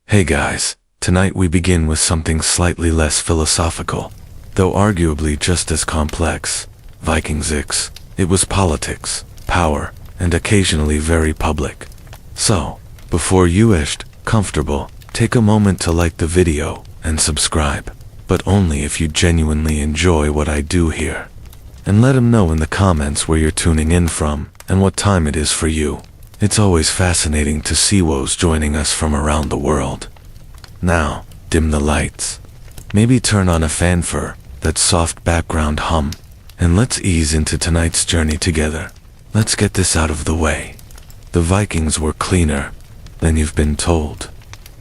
Hey guys, tonight we begin with something slightly less philosophical, though arguably just as complex. Vikings X. It was politics, power, and occasionally very public. So, before you get comfortable, take a moment to like the video and subscribe, but only if you genuinely enjoy what I do here. And let them know in the comments where you're tuning in from and what time it is for you. It's always fascinating to see woes joining us from around the world. Now, dim the lights. Maybe turn on a fanfare, that soft background hum, and let's ease into tonight's journey together. Let's get this out of the way. The Vikings were cleaner than you've been told.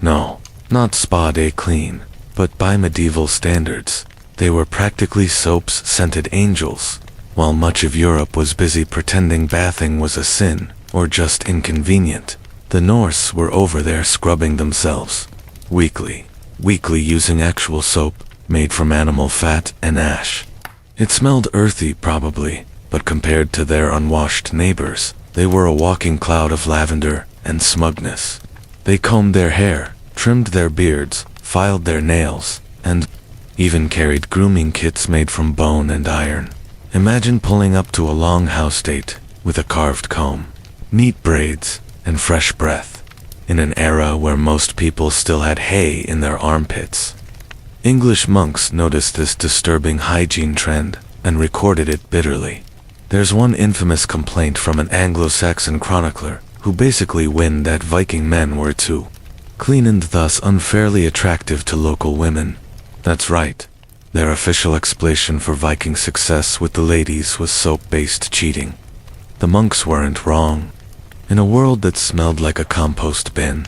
No, not spa day clean, but by medieval standards, they were practically soap-scented angels, while much of Europe was busy pretending bathing was a sin, or just inconvenient. The Norse were over there scrubbing themselves, weekly using actual soap, made from animal fat and ash. It smelled earthy probably, but compared to their unwashed neighbors, they were a walking cloud of lavender and smugness. They combed their hair, trimmed their beards, filed their nails, and even carried grooming kits made from bone and iron. Imagine pulling up to a long house date with a carved comb, neat braids, and fresh breath, in an era where most people still had hay in their armpits. English monks noticed this disturbing hygiene trend and recorded it bitterly. There's one infamous complaint from an Anglo-Saxon chronicler who basically whined that Viking men were too clean and thus unfairly attractive to local women. That's right. Their official explanation for Viking success with the ladies was soap-based cheating. The monks weren't wrong. In a world that smelled like a compost bin,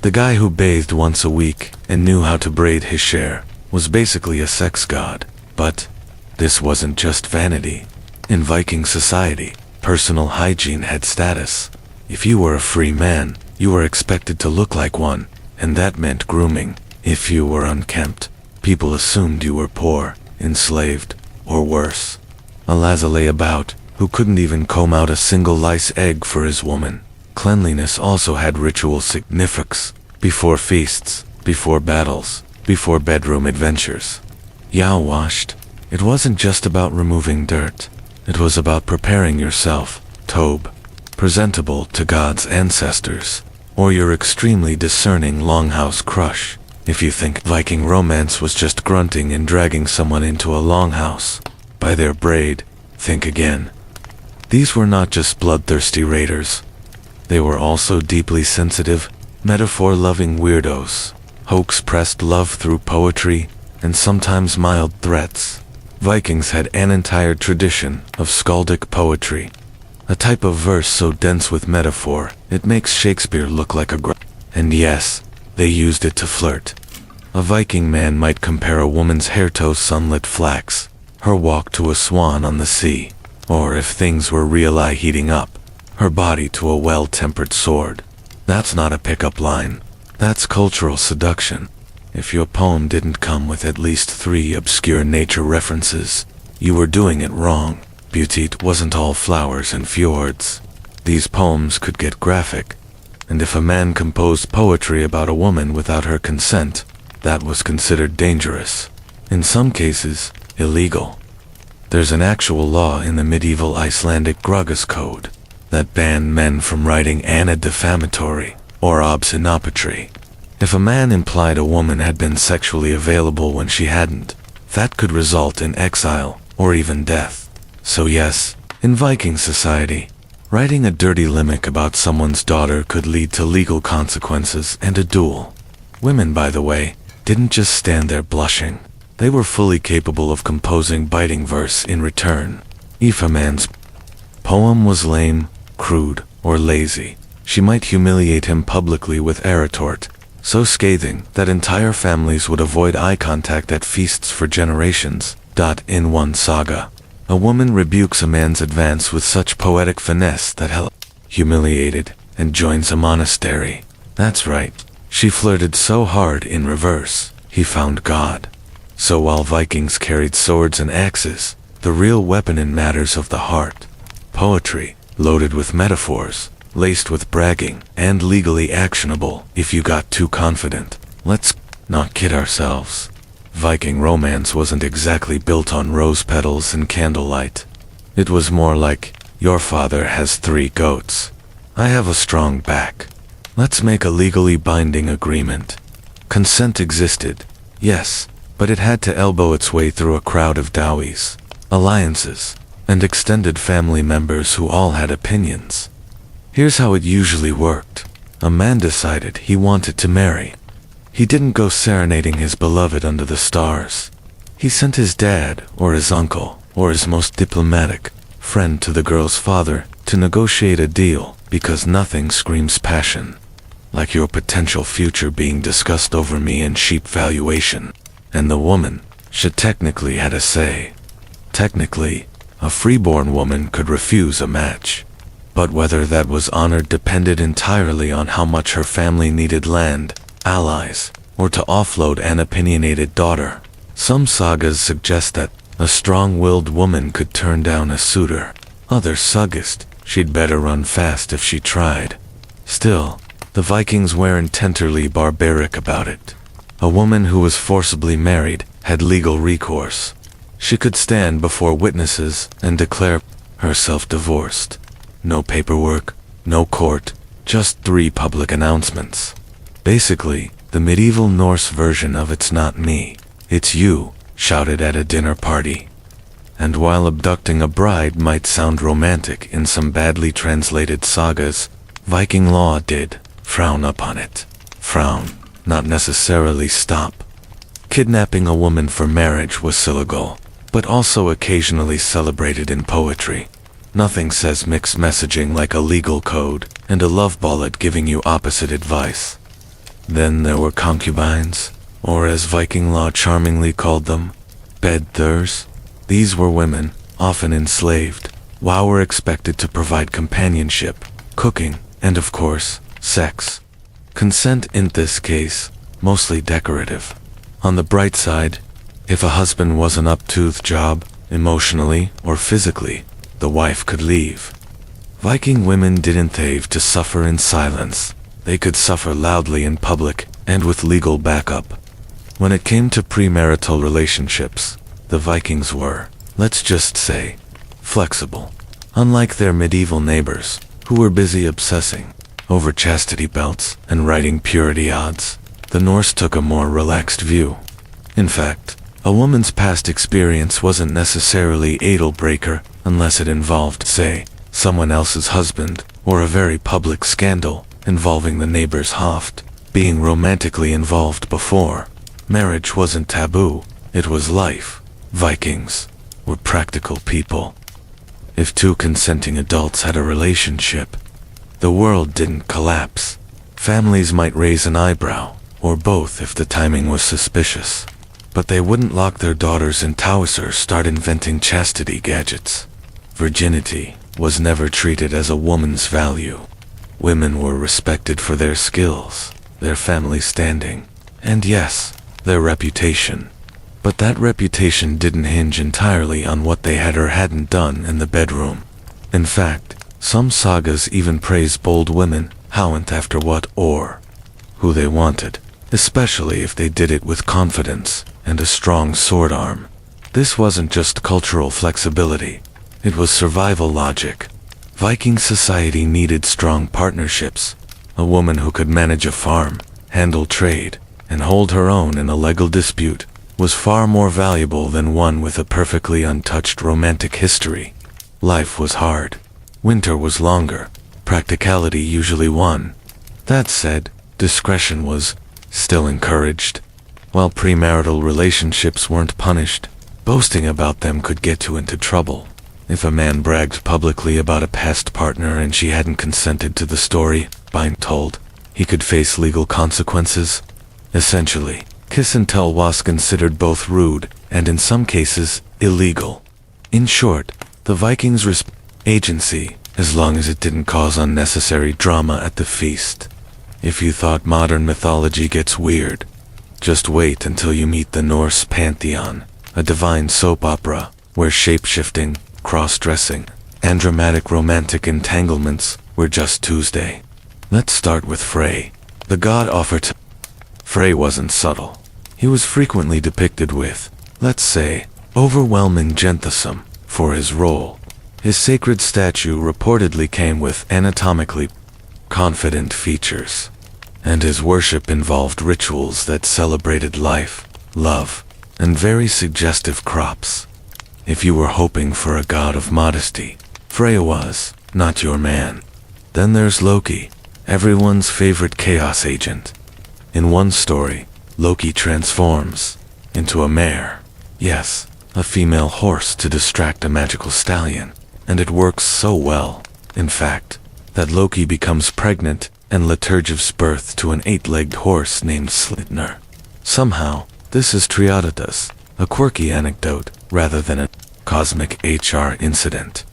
the guy who bathed once a week and knew how to braid his hair was basically a sex god. But this wasn't just vanity. In Viking society, personal hygiene had status. If you were a free man, you were expected to look like one, and that meant grooming. If you were unkempt, people assumed you were poor, enslaved, or worse. A lazayabout who couldn't even comb out a single lice egg for his woman. Cleanliness also had ritual significance. Before feasts, before battles, before bedroom adventures. Yao washed. It wasn't just about removing dirt. It was about preparing yourself, tobe, presentable to God's ancestors, or your extremely discerning longhouse crush. If you think Viking romance was just grunting and dragging someone into a longhouse by their braid, think again. These were not just bloodthirsty raiders. They were also deeply sensitive, metaphor-loving weirdos. Hoax pressed love through poetry, and sometimes mild threats. Vikings had an entire tradition of skaldic poetry, a type of verse so dense with metaphor, it makes Shakespeare look like a And yes, they used it to flirt. A Viking man might compare a woman's hair to sunlit flax, her walk to a swan on the sea, or if things were really heating up, her body to a well-tempered sword. That's not a pickup line. That's cultural seduction. If your poem didn't come with at least 3 obscure nature references, you were doing it wrong. Beauty wasn't all flowers and fjords. These poems could get graphic, and if a man composed poetry about a woman without her consent, that was considered dangerous. In some cases, illegal. There's an actual law in the medieval Icelandic Grogus Code that banned men from writing an defamatory or obscenopatry. If a man implied a woman had been sexually available when she hadn't, that could result in exile or even death. So yes, in Viking society, writing a dirty limerick about someone's daughter could lead to legal consequences and a duel. Women, by the way, didn't just stand there blushing. They were fully capable of composing biting verse in return. If a man's poem was lame, crude, or lazy, she might humiliate him publicly with a retort, so scathing that entire families would avoid eye contact at feasts for generations. In one saga, a woman rebukes a man's advance with such poetic finesse that he'll humiliated and joins a monastery. That's right, she flirted so hard in reverse, he found God. So while Vikings carried swords and axes, the real weapon in matters of the heart, poetry, loaded with metaphors, laced with bragging, and legally actionable if you got too confident. Let's not kid ourselves. Viking romance wasn't exactly built on rose petals and candlelight. It was more like, your father has 3 goats. I have a strong back. Let's make a legally binding agreement. Consent existed, yes, but it had to elbow its way through a crowd of dowries, alliances, and extended family members who all had opinions. Here's how it usually worked. A man decided he wanted to marry. He didn't go serenading his beloved under the stars. He sent his dad, or his uncle, or his most diplomatic friend to the girl's father to negotiate a deal, because nothing screams passion like your potential future being discussed over me and cheap valuation. And the woman should technically had a say. Technically, a freeborn woman could refuse a match. But whether that was honored depended entirely on how much her family needed land, allies, or to offload an opinionated daughter. Some sagas suggest that a strong-willed woman could turn down a suitor. Others suggest she'd better run fast if she tried. Still, the Vikings weren't tenderly barbaric about it. A woman who was forcibly married had legal recourse. She could stand before witnesses and declare herself divorced. No paperwork, no court, just 3 public announcements. Basically, the medieval Norse version of "it's not me, it's you," shouted at a dinner party. And while abducting a bride might sound romantic in some badly translated sagas, Viking law did frown upon it. Frown, not necessarily stop. Kidnapping a woman for marriage was illegal, but also occasionally celebrated in poetry. Nothing says mixed messaging like a legal code and a love bullet giving you opposite advice. Then there were concubines, or as Viking law charmingly called them, bedthers. These were women, often enslaved, while were expected to provide companionship, cooking, and of course, sex. Consent in this case, mostly decorative. On the bright side, if a husband was an up-toothed job, emotionally or physically, the wife could leave. Viking women didn't have to suffer in silence. They could suffer loudly in public and with legal backup. When it came to premarital relationships, the Vikings were, let's just say, flexible. Unlike their medieval neighbors, who were busy obsessing over chastity belts and writing purity odds, the Norse took a more relaxed view. In fact, a woman's past experience wasn't necessarily a deal-breaker unless it involved, say, someone else's husband, or a very public scandal involving the neighbor's hoft. Being romantically involved before marriage wasn't taboo, it was life. Vikings were practical people. If 2 consenting adults had a relationship, the world didn't collapse. Families might raise an eyebrow, or both if the timing was suspicious. But they wouldn't lock their daughters in towers or start inventing chastity gadgets. Virginity was never treated as a woman's value. Women were respected for their skills, their family standing, and yes, their reputation. But that reputation didn't hinge entirely on what they had or hadn't done in the bedroom. In fact, some sagas even praise bold women, how and after what or who they wanted, especially if they did it with confidence and a strong sword arm. This wasn't just cultural flexibility, it was survival logic. Viking society needed strong partnerships. A woman who could manage a farm, handle trade, and hold her own in a legal dispute was far more valuable than one with a perfectly untouched romantic history. Life was hard. Winter was longer. Practicality usually won. That said, discretion was still encouraged. While premarital relationships weren't punished, boasting about them could get you into trouble. If a man bragged publicly about a past partner and she hadn't consented to the story, Untold, he could face legal consequences. Essentially, kiss and tell was considered both rude and in some cases, illegal. In short, the Vikings' agency, as long as it didn't cause unnecessary drama at the feast. If you thought modern mythology gets weird, just wait until you meet the Norse pantheon, a divine soap opera where shape-shifting, cross-dressing, and dramatic romantic entanglements we're just Tuesday. Let's start with Frey, the god offered to... Frey wasn't subtle. He was frequently depicted with, let's say, overwhelming genthosome for his role. His sacred statue reportedly came with anatomically confident features, and his worship involved rituals that celebrated life, love, and very suggestive crops. If you were hoping for a god of modesty, Freya was not your man. Then there's Loki, everyone's favorite chaos agent. In one story, Loki transforms into a mare. Yes, a female horse to distract a magical stallion. And it works so well, in fact, that Loki becomes pregnant and liturgives birth to an 8-legged horse named Slitner. Somehow, this is Triadatas, a quirky anecdote rather than a cosmic HR incident.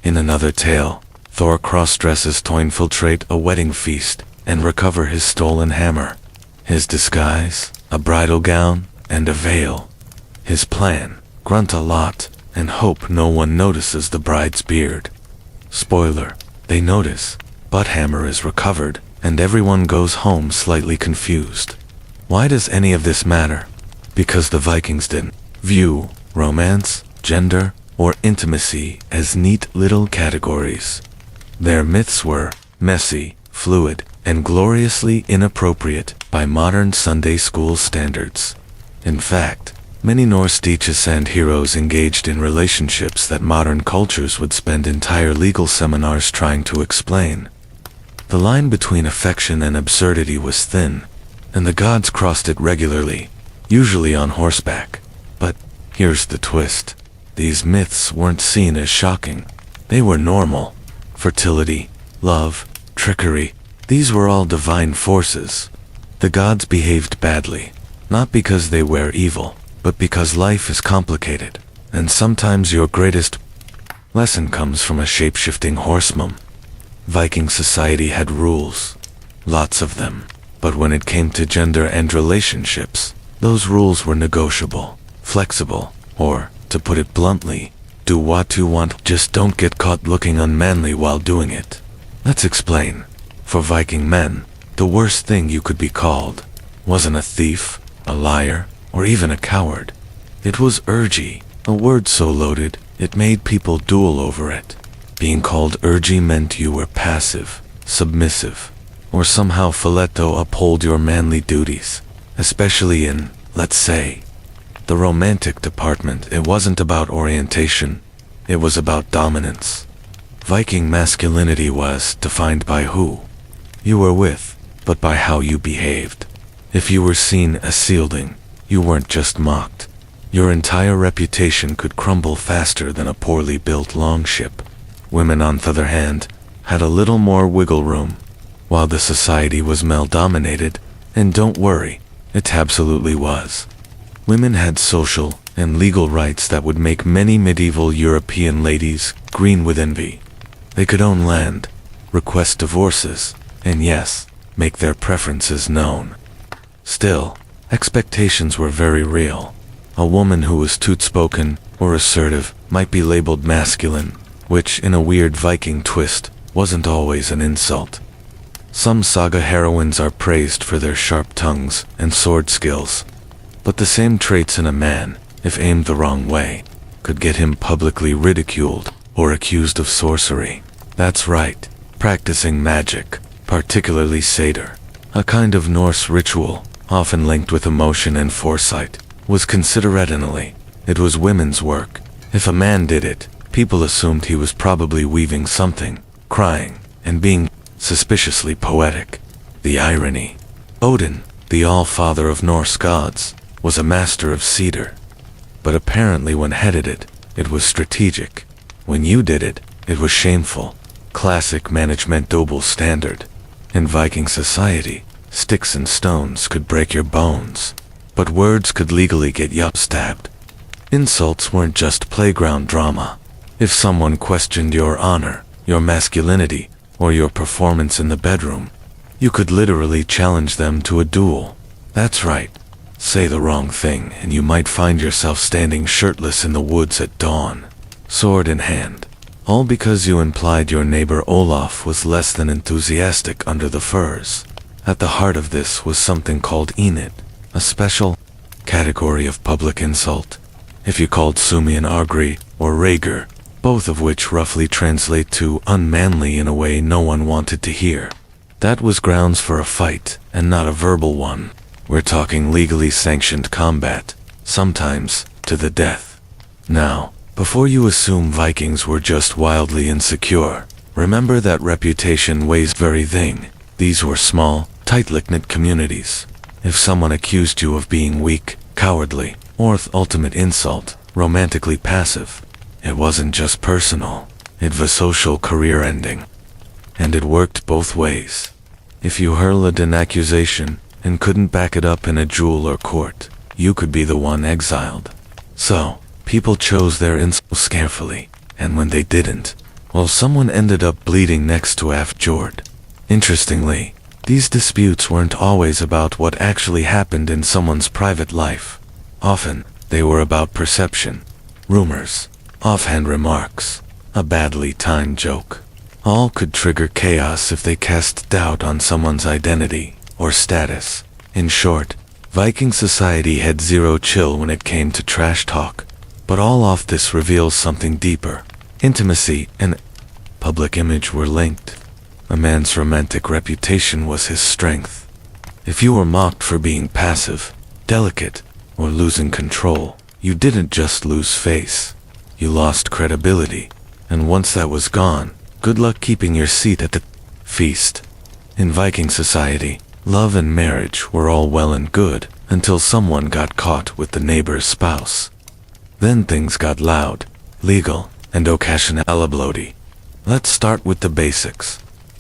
In another tale, Thor cross-dresses to infiltrate a wedding feast and recover his stolen hammer. His disguise, a bridal gown, and a veil. His plan, grunt a lot, and hope no one notices the bride's beard. Spoiler, they notice, but hammer is recovered, and everyone goes home slightly confused. Why does any of this matter? Because the Vikings didn't view romance, gender, or intimacy as neat little categories. Their myths were messy, fluid, and gloriously inappropriate by modern Sunday school standards. In fact, many Norse deities and heroes engaged in relationships that modern cultures would spend entire legal seminars trying to explain. The line between affection and absurdity was thin, and the gods crossed it regularly, usually on horseback. But here's the twist. These myths weren't seen as shocking. They were normal. Fertility, love, trickery, these were all divine forces. The gods behaved badly, not because they were evil, but because life is complicated, and sometimes your greatest lesson comes from a shape-shifting horseman. Viking society had rules, lots of them, but when it came to gender and relationships, those rules were negotiable, flexible, or, to put it bluntly, do what you want, just don't get caught looking unmanly while doing it. Let's explain. For Viking men, the worst thing you could be called wasn't a thief, a liar, or even a coward. It was urgy, a word so loaded, it made people duel over it. Being called urgy meant you were passive, submissive, or somehow filetto uphold your manly duties, especially in, let's say, the romantic department. It wasn't about orientation, it was about dominance. Viking masculinity was defined by who you were with, but by how you behaved. If you were seen as shielding, you weren't just mocked. Your entire reputation could crumble faster than a poorly built longship. Women, on the other hand, had a little more wiggle room. While the society was male-dominated, and don't worry, it absolutely was. Women had social and legal rights that would make many medieval European ladies green with envy. They could own land, request divorces, and yes, make their preferences known. Still, expectations were very real. A woman who was tooth-spoken or assertive might be labeled masculine, which, in a weird Viking twist, wasn't always an insult. Some saga heroines are praised for their sharp tongues and sword skills, but the same traits in a man, if aimed the wrong way, could get him publicly ridiculed or accused of sorcery. That's right, practicing magic, particularly satyr, a kind of Norse ritual, often linked with emotion and foresight, was considered ennally. It was women's work. If a man did it, people assumed he was probably weaving something, crying, and being suspiciously poetic. The irony. Odin, the all-father of Norse gods, was a master of cedar. But apparently when headed it, it was strategic. When you did it, it was shameful. Classic management double standard. In Viking society, sticks and stones could break your bones, but words could legally get you stabbed. Insults weren't just playground drama. If someone questioned your honor, your masculinity, or your performance in the bedroom, you could literally challenge them to a duel. That's right. Say the wrong thing and you might find yourself standing shirtless in the woods at dawn, sword in hand. All because you implied your neighbor Olaf was less than enthusiastic under the furs. At the heart of this was something called Enid, a special category of public insult. If you called Sumian Argri or Rhaegar, both of which roughly translate to unmanly in a way no one wanted to hear, that was grounds for a fight, and not a verbal one. We're talking legally sanctioned combat, sometimes to the death. Now, before you assume Vikings were just wildly insecure, remember that reputation weighs very thing. These were small, tight-knit communities. If someone accused you of being weak, cowardly, or ultimate insult, romantically passive, it wasn't just personal, it was social career ending. And it worked both ways. If you hurled an accusation and couldn't back it up in a duel or court, you could be the one exiled. So, people chose their insults carefully, and when they didn't, well, someone ended up bleeding next to Fjord. Interestingly, these disputes weren't always about what actually happened in someone's private life. Often, they were about perception, rumors, offhand remarks, a badly timed joke. All could trigger chaos if they cast doubt on someone's identity or status. In short, Viking society had zero chill when it came to trash talk. But all of this reveals something deeper. Intimacy and public image were linked. A man's romantic reputation was his strength. If you were mocked for being passive, delicate, or losing control, you didn't just lose face. You lost credibility, and once that was gone, good luck keeping your seat at the feast. In Viking society, love and marriage were all well and good until someone got caught with the neighbor's spouse. Then things got loud, legal, and occasionally bloody. Let's start with the basics.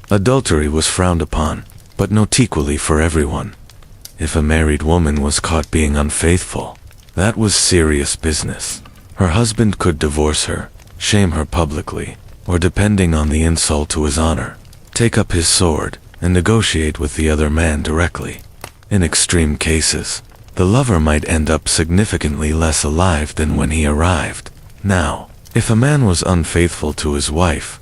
Adultery was frowned upon, but not equally for everyone. If a married woman was caught being unfaithful, that was serious business. Her husband could divorce her, shame her publicly, or depending on the insult to his honor, take up his sword and negotiate with the other man directly. In extreme cases, the lover might end up significantly less alive than when he arrived. Now, if a man was unfaithful to his wife,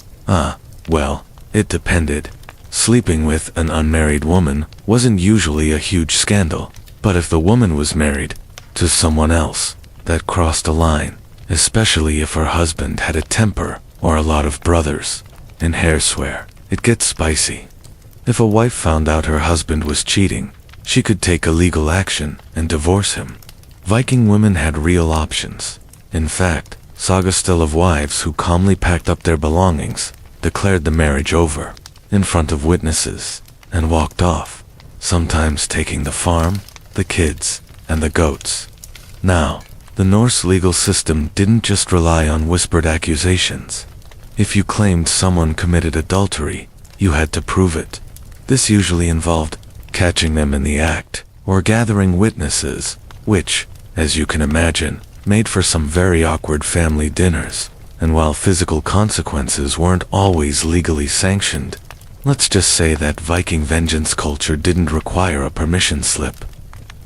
well, it depended. Sleeping with an unmarried woman wasn't usually a huge scandal, but if the woman was married to someone else, that crossed a line, especially if her husband had a temper or a lot of brothers. In hairswear, it gets spicy. If a wife found out her husband was cheating, she could take a legal action and divorce him. Viking women had real options. In fact, sagas tell of wives who calmly packed up their belongings, declared the marriage over, in front of witnesses, and walked off, sometimes taking the farm, the kids, and the goats. Now, the Norse legal system didn't just rely on whispered accusations. If you claimed someone committed adultery, you had to prove it. This usually involved catching them in the act, or gathering witnesses, which, as you can imagine, made for some very awkward family dinners. And while physical consequences weren't always legally sanctioned, let's just say that Viking vengeance culture didn't require a permission slip.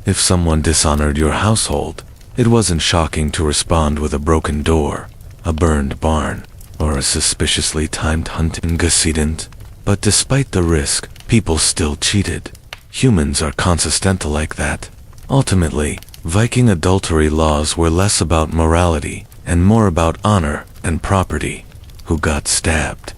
If someone dishonored your household, it wasn't shocking to respond with a broken door, a burned barn, or a suspiciously timed hunting incident. But despite the risk, people still cheated. Humans are consistent like that. Ultimately, Viking adultery laws were less about morality and more about honor and property. Who got stabbed,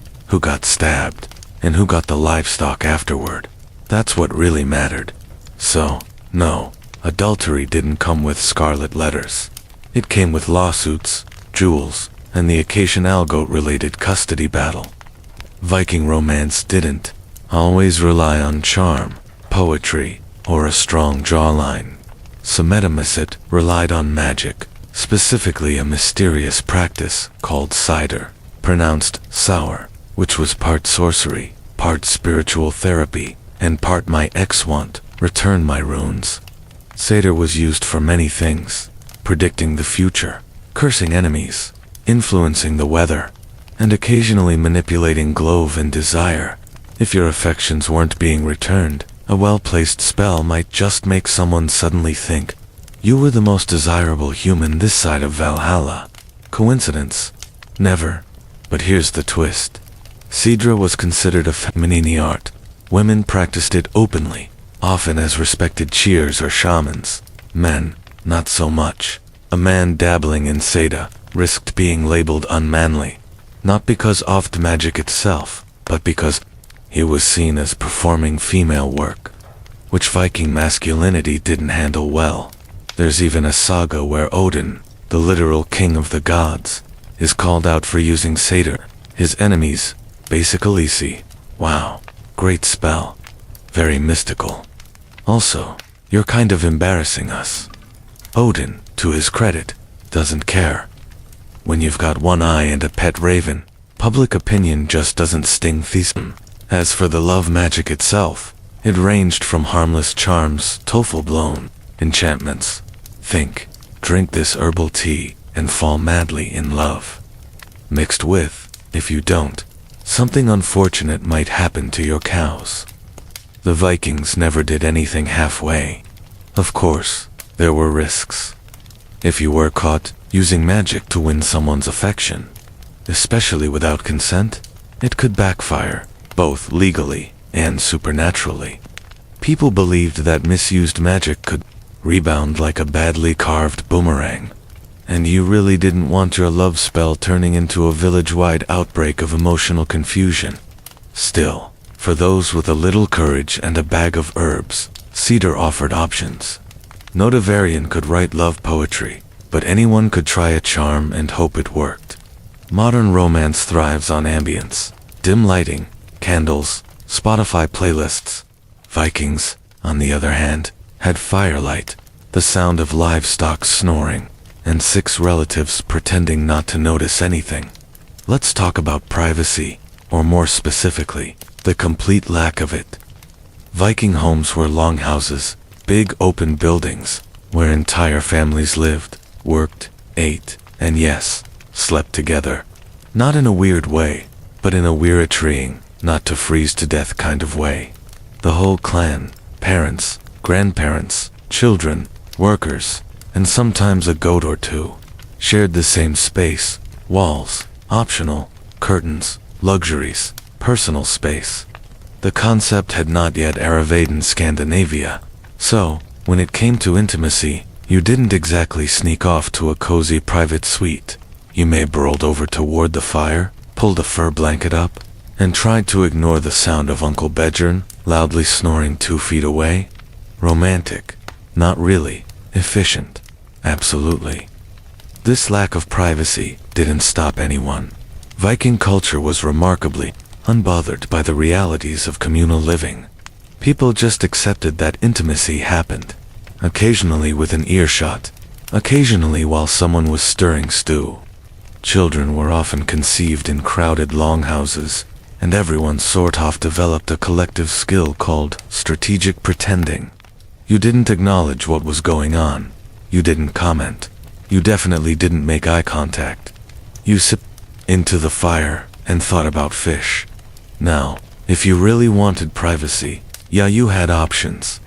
and who got the livestock afterward. That's what really mattered. So, no, adultery didn't come with scarlet letters. It came with lawsuits, jewels, and the occasional goat-related custody battle. Viking romance didn't always rely on charm, poetry, or a strong jawline. Metamycet relied on magic, specifically a mysterious practice called cider, pronounced sour, which was part sorcery, part spiritual therapy, and part my ex want, return my runes. Cider was used for many things, predicting the future, cursing enemies, influencing the weather, and occasionally manipulating glove and desire. If your affections weren't being returned, a well-placed spell might just make someone suddenly think, you were the most desirable human this side of Valhalla. Coincidence? Never. But here's the twist. Sidra was considered a feminine art. Women practiced it openly, often as respected cheers or shamans. Men, not so much. A man dabbling in Seda risked being labeled unmanly, not because of magic itself, but because he was seen as performing female work, which Viking masculinity didn't handle well. There's even a saga where Odin, the literal king of the gods, is called out for using Seder. His enemies basically see, wow, great spell. Very mystical. Also, you're kind of embarrassing us. Odin, to his credit, doesn't care. When you've got one eye and a pet raven, public opinion just doesn't sting Thyssen. As for the love magic itself, it ranged from harmless charms to full-blown enchantments. Think, drink this herbal tea and fall madly in love. Mixed with, if you don't, something unfortunate might happen to your cows. The Vikings never did anything halfway. Of course, there were risks. If you were caught using magic to win someone's affection, especially without consent, it could backfire, both legally and supernaturally. People believed that misused magic could rebound like a badly carved boomerang, and you really didn't want your love spell turning into a village-wide outbreak of emotional confusion. Still, for those with a little courage and a bag of herbs, Cedar offered options. Notavarian could write love poetry, but anyone could try a charm and hope it worked. Modern romance thrives on ambience, dim lighting, candles, Spotify playlists. Vikings, on the other hand, had firelight, the sound of livestock snoring, and 6 relatives pretending not to notice anything. Let's talk about privacy, or more specifically, the complete lack of it. Viking homes were longhouses, big open buildings, where entire families lived, worked, ate, and yes, slept together. Not in a weird way, but in a weird-treeing, not to freeze to death kind of way. The whole clan, parents, grandparents, children, workers, and sometimes a goat or two, shared the same space, walls, optional, curtains, luxuries, personal space. The concept had not yet arrived in Scandinavia, so, when it came to intimacy, you didn't exactly sneak off to a cozy private suite. You may have rolled over toward the fire, pulled a fur blanket up, and tried to ignore the sound of Uncle Bedjern loudly snoring 2 feet away. Romantic. Not really. Efficient. Absolutely. This lack of privacy didn't stop anyone. Viking culture was remarkably unbothered by the realities of communal living. People just accepted that intimacy happened, occasionally within earshot, occasionally while someone was stirring stew. Children were often conceived in crowded longhouses, and everyone sort of developed a collective skill called strategic pretending. You didn't acknowledge what was going on. You didn't comment. You definitely didn't make eye contact. You sipped into the fire and thought about fish. Now, if you really wanted privacy, yeah, you had options.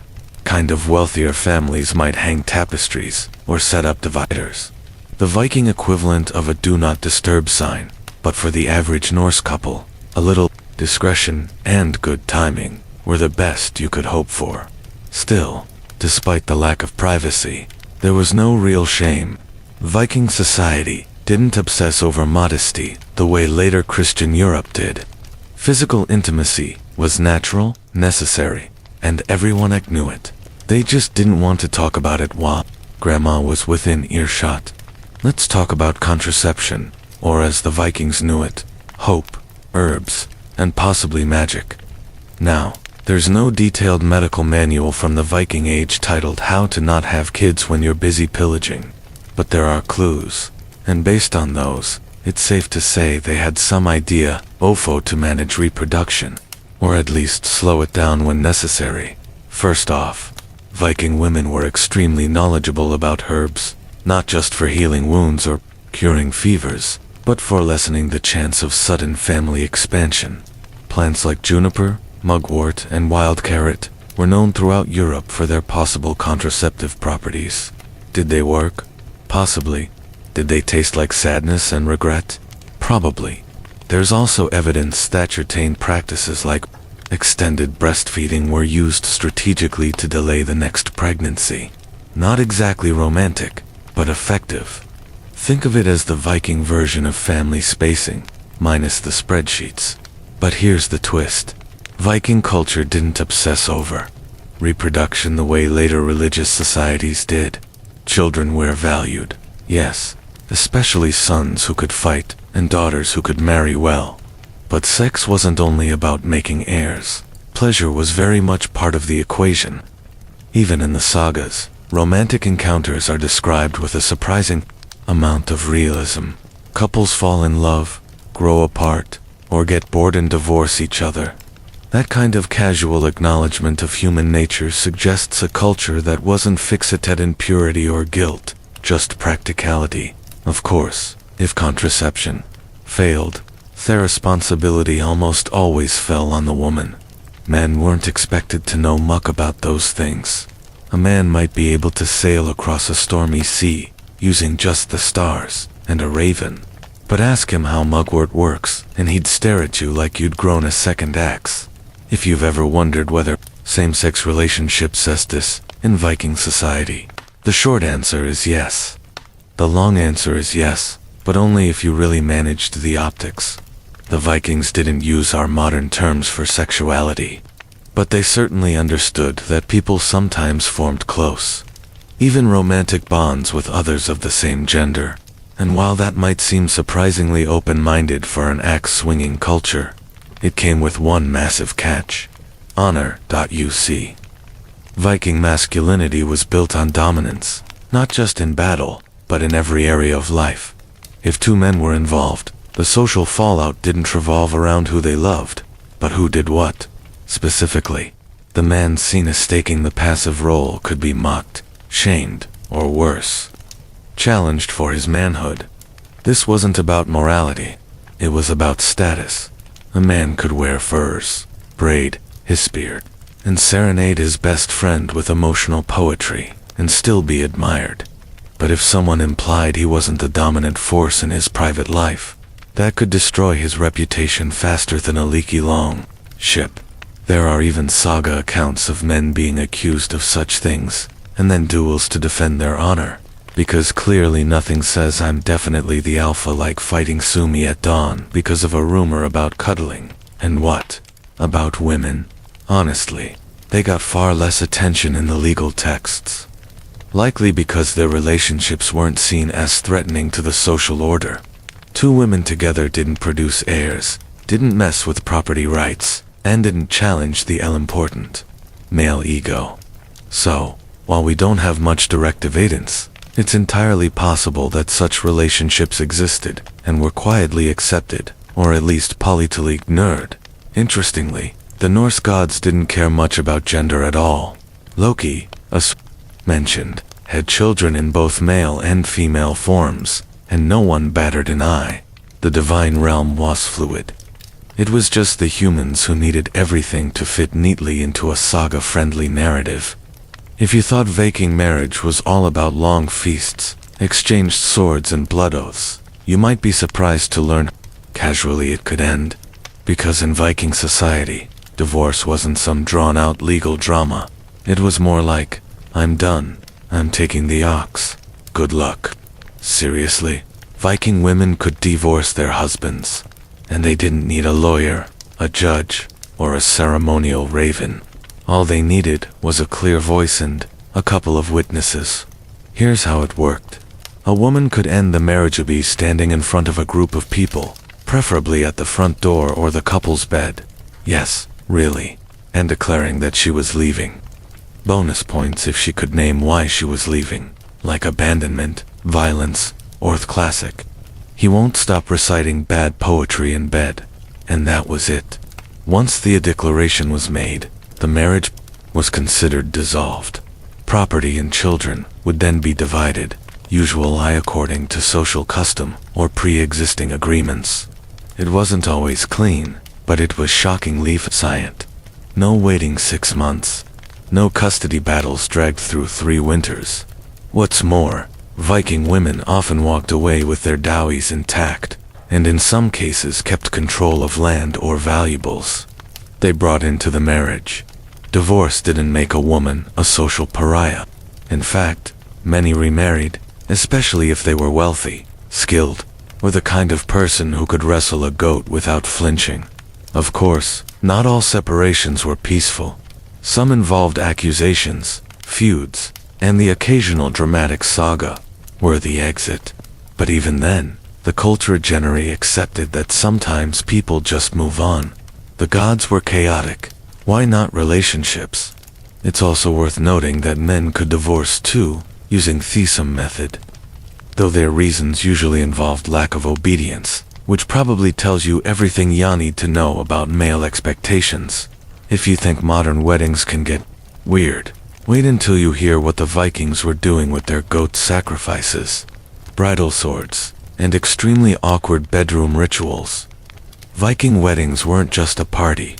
Kind of wealthier families might hang tapestries or set up dividers. The Viking equivalent of a do not disturb sign, but for the average Norse couple, a little discretion and good timing were the best you could hope for. Still, despite the lack of privacy, there was no real shame. Viking society didn't obsess over modesty the way later Christian Europe did. Physical intimacy was natural, necessary, and everyone knew it. They just didn't want to talk about it while Grandma was within earshot. Let's talk about contraception, or as the Vikings knew it, hope, herbs, and possibly magic. Now, there's no detailed medical manual from the Viking Age titled How to Not Have Kids When You're Busy Pillaging, but there are clues, and based on those, it's safe to say they had some idea to manage reproduction, or at least slow it down when necessary. First off, Viking women were extremely knowledgeable about herbs, not just for healing wounds or curing fevers, but for lessening the chance of sudden family expansion. Plants like juniper, mugwort, and wild carrot were known throughout Europe for their possible contraceptive properties. Did they work? Possibly. Did they taste like sadness and regret? Probably. There's also evidence that certain practices like extended breastfeeding were used strategically to delay the next pregnancy. Not exactly romantic, but effective. Think of it as the Viking version of family spacing, minus the spreadsheets. But here's the twist. Viking culture didn't obsess over reproduction the way later religious societies did. Children were valued, yes, especially sons who could fight and daughters who could marry well. But sex wasn't only about making heirs. Pleasure was very much part of the equation. Even in the sagas, romantic encounters are described with a surprising amount of realism. Couples fall in love, grow apart, or get bored and divorce each other. That kind of casual acknowledgement of human nature suggests a culture that wasn't fixated in purity or guilt, just practicality. Of course, if contraception failed, their responsibility almost always fell on the woman. Men weren't expected to know much about those things. A man might be able to sail across a stormy sea, using just the stars and a raven. But ask him how mugwort works, and he'd stare at you like you'd grown a second axe. If you've ever wondered whether same-sex relationships exist in Viking society, the short answer is yes. The long answer is yes, but only if you really managed the optics. The Vikings didn't use our modern terms for sexuality, but they certainly understood that people sometimes formed close, even romantic bonds with others of the same gender. And while that might seem surprisingly open-minded for an axe-swinging culture, it came with one massive catch. Honor.uc. Viking masculinity was built on dominance, not just in battle, but in every area of life. If two men were involved, the social fallout didn't revolve around who they loved, but who did what. Specifically, the man seen as taking the passive role could be mocked, shamed, or worse, challenged for his manhood. This wasn't about morality, it was about status. A man could wear furs, braid his beard, and serenade his best friend with emotional poetry, and still be admired. But if someone implied he wasn't the dominant force in his private life, that could destroy his reputation faster than a leaky long ship. There are even saga accounts of men being accused of such things, and then duels to defend their honor. Because clearly nothing says I'm definitely the alpha like fighting Sumi at dawn because of a rumor about cuddling. And what about women? Honestly, they got far less attention in the legal texts. Likely because their relationships weren't seen as threatening to the social order. Two women together didn't produce heirs, didn't mess with property rights, and didn't challenge the all-important male ego. So, while we don't have much direct evidence, it's entirely possible that such relationships existed and were quietly accepted, or at least politically ignored. Interestingly, the Norse gods didn't care much about gender at all. Loki, as mentioned, had children in both male and female forms, and no one batted an eye. The divine realm was fluid. It was just the humans who needed everything to fit neatly into a saga-friendly narrative. If you thought Viking marriage was all about long feasts, exchanged swords and blood oaths, you might be surprised to learn casually it could end. Because in Viking society, divorce wasn't some drawn-out legal drama. It was more like, I'm done, I'm taking the ox, good luck. Seriously, Viking women could divorce their husbands, and they didn't need a lawyer, a judge, or a ceremonial raven. All they needed was a clear voice and a couple of witnesses. Here's how it worked. A woman could end the marriage by standing in front of a group of people, preferably at the front door or the couple's bed. Yes, really. And declaring that she was leaving. Bonus points if she could name why she was leaving, like abandonment, violence, or the classic. He won't stop reciting bad poetry in bed. And that was it. Once the declaration was made, the marriage was considered dissolved. Property and children would then be divided, usually according to social custom or pre-existing agreements. It wasn't always clean, but it was shockingly efficient. No waiting 6 months. No custody battles dragged through 3 winters. What's more, Viking women often walked away with their dowries intact. and in some cases kept control of land or valuables. They brought into the marriage. Divorce didn't make a woman a social pariah. In fact, many remarried, especially if they were wealthy, skilled, or the kind of person who could wrestle a goat without flinching. Of course, not all separations were peaceful. Some involved accusations, feuds, and the occasional dramatic saga, worthy exit. But even then, the culture generally accepted that sometimes people just move on. The gods were chaotic. Why not relationships? It's also worth noting that men could divorce too, using threesome method. Though their reasons usually involved lack of obedience, which probably tells you everything you need to know about male expectations. If you think modern weddings can get weird, wait until you hear what the Vikings were doing with their goat sacrifices, bridal swords, and extremely awkward bedroom rituals. Viking weddings weren't just a party.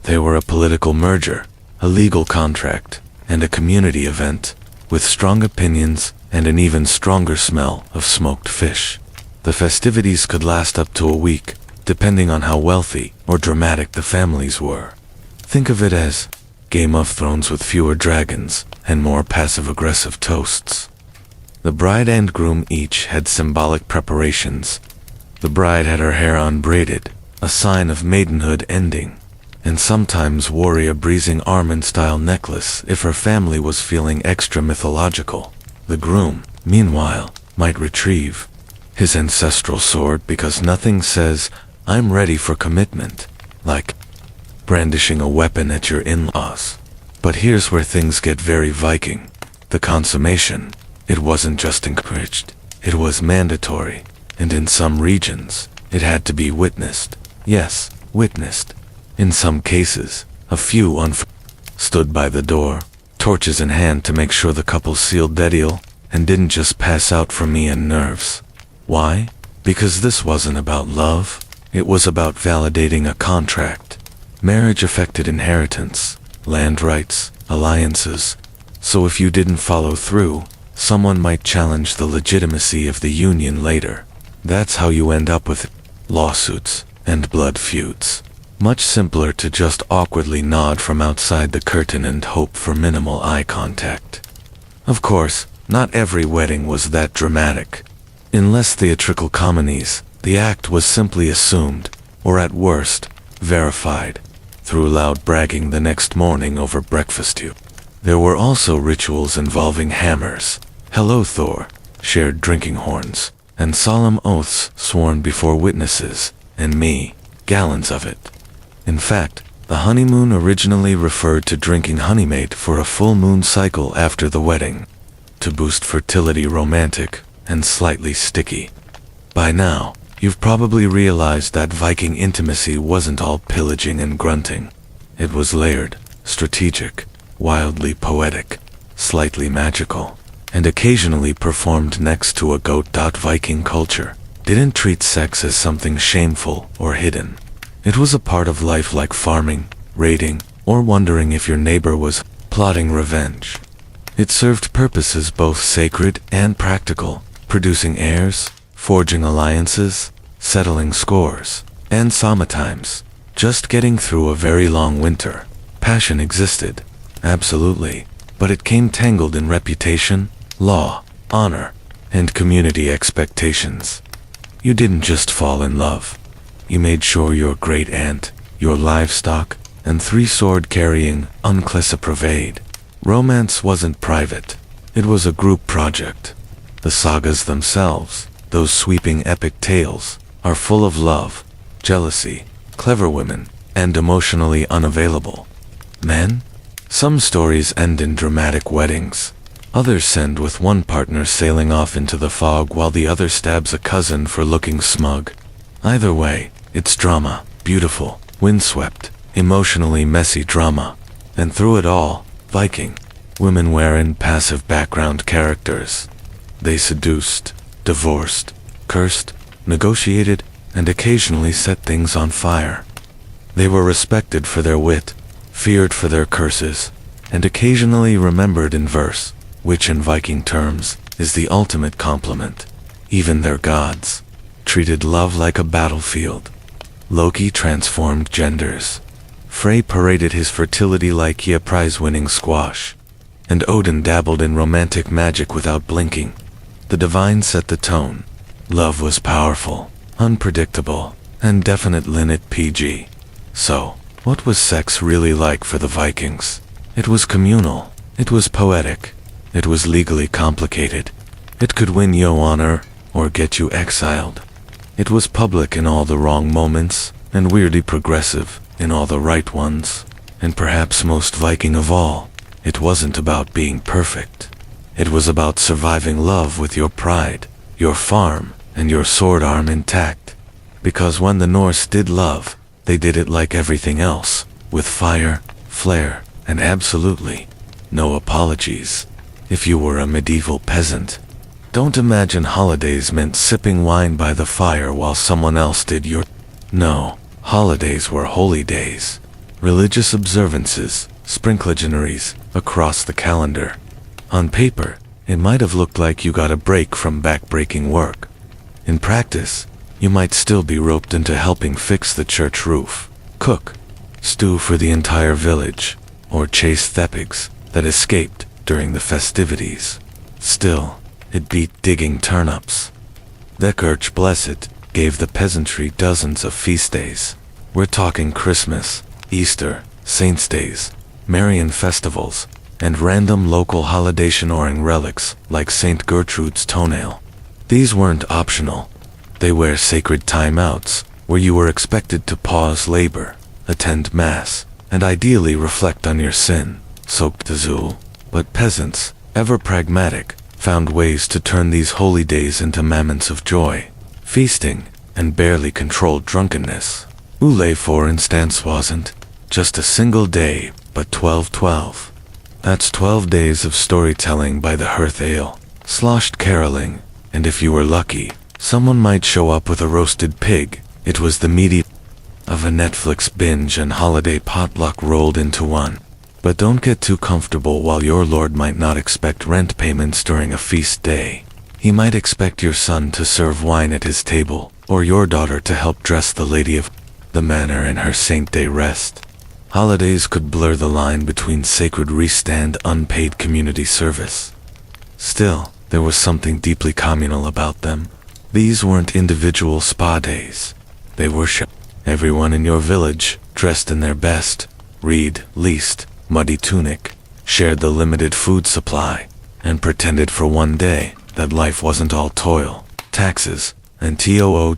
They were a political merger, a legal contract, and a community event, with strong opinions and an even stronger smell of smoked fish. The festivities could last up to a week, depending on how wealthy or dramatic the families were. Think of it as Game of Thrones with fewer dragons and more passive-aggressive toasts. The bride and groom each had symbolic preparations. The bride had her hair unbraided, a sign of maidenhood ending, and sometimes wore a breezing Armin-style necklace if her family was feeling extra mythological. The groom, meanwhile, might retrieve his ancestral sword because nothing says, "I'm ready for commitment," like brandishing a weapon at your in-laws. But here's where things get very Viking. The consummation. It wasn't just encouraged, it was mandatory, and in some regions, it had to be witnessed. Yes, witnessed. In some cases, a few stood by the door, torches in hand to make sure the couple sealed the deal, and didn't just pass out from me and nerves. Why? Because this wasn't about love, it was about validating a contract. Marriage affected inheritance, land rights, alliances, so if you didn't follow through, someone might challenge the legitimacy of the union later. That's how you end up with lawsuits and blood feuds. Much simpler to just awkwardly nod from outside the curtain and hope for minimal eye contact. Of course, not every wedding was that dramatic. In less theatrical comedies, the act was simply assumed, or at worst, verified, through loud bragging the next morning over breakfast. There were also rituals involving hammers, "Hello Thor," shared drinking horns, and solemn oaths sworn before witnesses, and gallons of it. In fact, the honeymoon originally referred to drinking honeymade for a full moon cycle after the wedding, to boost fertility. Romantic and slightly sticky. By now, you've probably realized that Viking intimacy wasn't all pillaging and grunting. It was layered, strategic, wildly poetic, slightly magical, and occasionally performed next to a goat. Viking culture didn't treat sex as something shameful or hidden. It was a part of life, like farming, raiding, or wondering if your neighbor was plotting revenge. It served purposes both sacred and practical, producing heirs, forging alliances, settling scores, and sometimes just getting through a very long winter. Passion existed, absolutely, but it came tangled in reputation, law, honor, and community expectations. You didn't just fall in love. You made sure your great aunt, your livestock, and 3 sword-carrying uncle provide. Romance wasn't private. It was a group project. The sagas themselves, those sweeping epic tales, are full of love, jealousy, clever women, and emotionally unavailable men. Some stories end in dramatic weddings. Others end with one partner sailing off into the fog while the other stabs a cousin for looking smug. Either way, it's drama, beautiful, windswept, emotionally messy drama. And through it all, Viking women weren't passive background characters. They seduced, divorced, cursed, negotiated, and occasionally set things on fire. They were respected for their wit, feared for their curses, and occasionally remembered in verse, which in Viking terms is the ultimate compliment. Even their gods, treated love like a battlefield. Loki transformed genders. Frey paraded his fertility like a prize-winning squash. And Odin dabbled in romantic magic without blinking. The divine set the tone. Love was powerful, unpredictable, and definitely not PG. So, what was sex really like for the Vikings? It was communal. It was poetic. It was legally complicated. It could win you honor, or get you exiled. It was public in all the wrong moments, and weirdly progressive in all the right ones. And perhaps most Viking of all, it wasn't about being perfect. It was about surviving love with your pride, your farm, and your sword arm intact. Because when the Norse did love, they did it like everything else, with fire, flair, and absolutely no apologies. If you were a medieval peasant, don't imagine holidays meant sipping wine by the fire while someone else did your... No, holidays were holy days. Religious observances, sprinklegenaries, across the calendar. On paper, it might have looked like you got a break from back-breaking work. In practice, you might still be roped into helping fix the church roof, cook, stew for the entire village, or chase thepigs that escaped during the festivities. Still, it beat digging turnips. The Church, bless it, gave the peasantry dozens of feast days. We're talking Christmas, Easter, Saints' Days, Marian festivals, and random local holiday-honoring relics like St. Gertrude's toenail. These weren't optional. They were sacred timeouts, where you were expected to pause labor, attend mass, and ideally reflect on your sin-soaked Azul. But peasants, ever pragmatic, found ways to turn these holy days into moments of joy, feasting, and barely controlled drunkenness. Ule, for instance, wasn't just a single day, but 12-12. That's 12 days of storytelling by the hearth ale, sloshed caroling, and if you were lucky, someone might show up with a roasted pig. It was the meaty of a Netflix binge and holiday potluck rolled into one. But don't get too comfortable while your lord might not expect rent payments during a feast day. He might expect your son to serve wine at his table, or your daughter to help dress the lady of the manor in her saint day rest. Holidays could blur the line between sacred rest and unpaid community service. Still, there was something deeply communal about them. These weren't individual spa days. They were everyone in your village, dressed in their best, least, muddy tunic, shared the limited food supply, and pretended for one day that life wasn't all toil, taxes, and toothaches.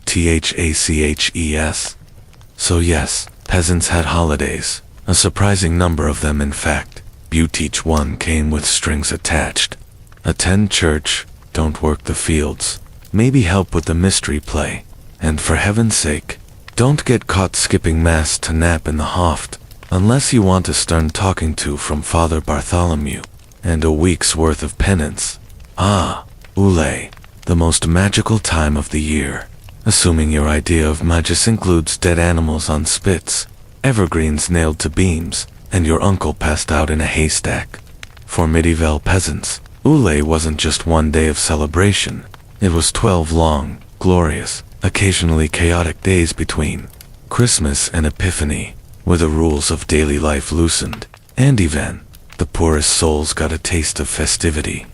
So yes, peasants had holidays, a surprising number of them in fact. Each one came with strings attached. Attend church, don't work the fields, maybe help with the mystery play, and for heaven's sake, don't get caught skipping mass to nap in the Hoft, unless you want a stern talking to from Father Bartholomew, and a week's worth of penance. Ule, the most magical time of the year, assuming your idea of magus includes dead animals on spits, evergreens nailed to beams, and your uncle passed out in a haystack. For medieval peasants, Ule wasn't just one day of celebration, it was 12 long, glorious, occasionally chaotic days between Christmas and Epiphany, where the rules of daily life loosened, and even the poorest souls got a taste of festivity.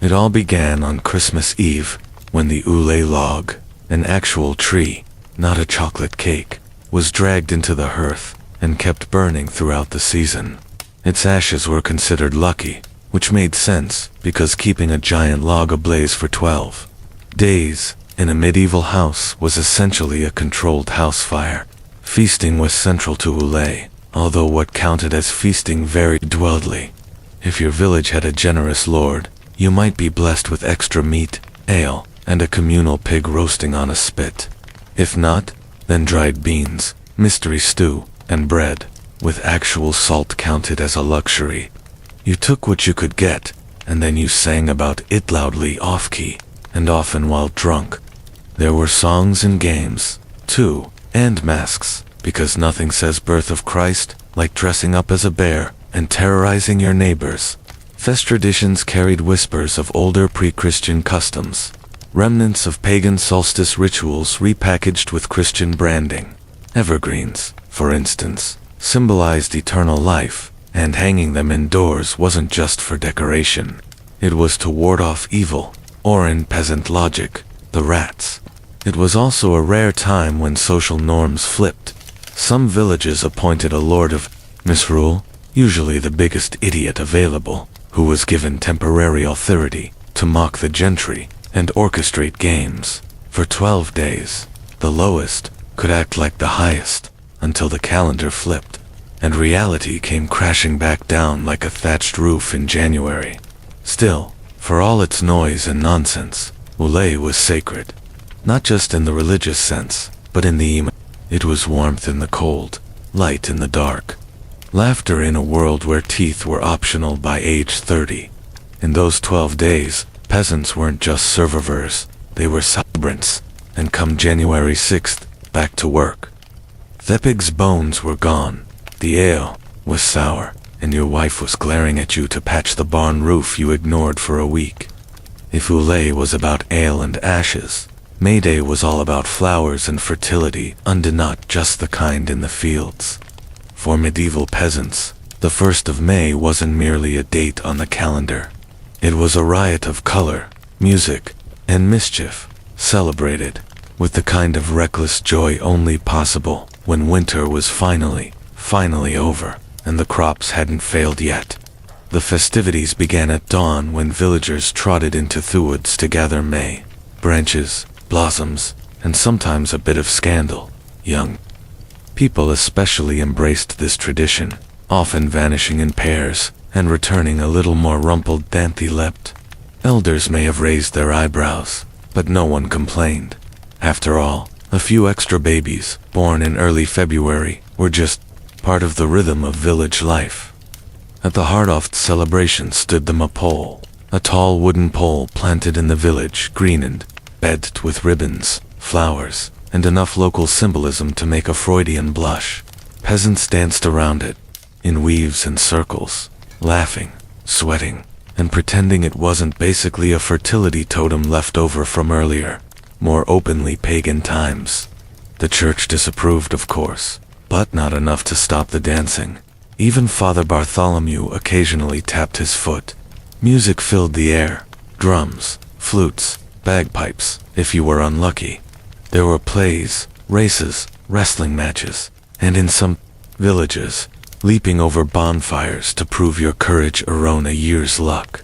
It all began on Christmas Eve, when the Ule log, an actual tree, not a chocolate cake, was dragged into the hearth and kept burning throughout the season. Its ashes were considered lucky, which made sense because keeping a giant log ablaze for 12 days in a medieval house was essentially a controlled house fire. Feasting was central to Ule, although what counted as feasting varied wildly. If your village had a generous lord, you might be blessed with extra meat, ale, and a communal pig roasting on a spit. If not, then dried beans, mystery stew, and bread, with actual salt counted as a luxury. You took what you could get, and then you sang about it loudly off-key, and often while drunk. There were songs and games, too, and masks, because nothing says birth of Christ like dressing up as a bear and terrorizing your neighbors. Fest traditions carried whispers of older pre-Christian customs. remnants of pagan solstice rituals repackaged with Christian branding. Evergreens, for instance, symbolized eternal life, and hanging them indoors wasn't just for decoration. It was to ward off evil, or in peasant logic, the rats. It was also a rare time when social norms flipped. Some villages appointed a lord of misrule, usually the biggest idiot available, who was given temporary authority to mock the gentry and orchestrate games. For 12 days, the lowest could act like the highest, until the calendar flipped, and reality came crashing back down like a thatched roof in January. Still, for all its noise and nonsense, Ulay was sacred. Not just in the religious sense, but in the it was warmth in the cold, light in the dark, laughter in a world where teeth were optional by age 30. In those 12 days, peasants weren't just survivors, they were celebrants, and come January 6th, back to work. The pig's bones were gone, the ale was sour, and your wife was glaring at you to patch the barn roof you ignored for a week. If Ulay was about ale and ashes, May Day was all about flowers and fertility, and not just the kind in the fields. For medieval peasants, the 1st of May wasn't merely a date on the calendar. It was a riot of color, music, and mischief, celebrated with the kind of reckless joy only possible when winter was finally over, and the crops hadn't failed yet. The festivities began at dawn when villagers trotted into the woods to gather May branches, blossoms, and sometimes a bit of scandal. Young people especially embraced this tradition, often vanishing in pairs and returning a little more rumpled than they leapt. Elders may have raised their eyebrows, but no one complained. After all, a few extra babies, born in early February, were just part of the rhythm of village life. At the heart of the celebration stood the maypole, a tall wooden pole planted in the village, green and bedded with ribbons, flowers, and enough local symbolism to make a Freudian blush. Peasants danced around it, in weaves and circles, laughing, sweating, and pretending it wasn't basically a fertility totem left over from earlier, more openly pagan times. The church disapproved, of course, but not enough to stop the dancing. Even Father Bartholomew occasionally tapped his foot. Music filled the air, drums, flutes, bagpipes, if you were unlucky. There were plays, races, wrestling matches, and in some villages, leaping over bonfires to prove your courage earned a year's luck.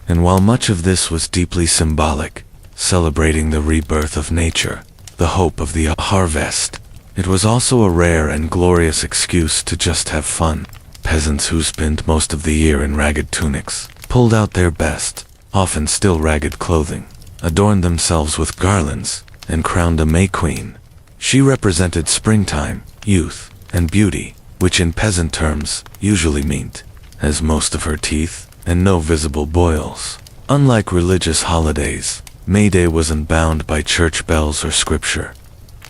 And while much of this was deeply symbolic, celebrating the rebirth of nature, the hope of the harvest, it was also a rare and glorious excuse to just have fun. Peasants who spent most of the year in ragged tunics pulled out their best, often still ragged clothing, adorned themselves with garlands, and crowned a May Queen. She represented springtime, youth, and beauty, which in peasant terms usually meant has most of her teeth and no visible boils. Unlike religious holidays, May Day wasn't bound by church bells or scripture.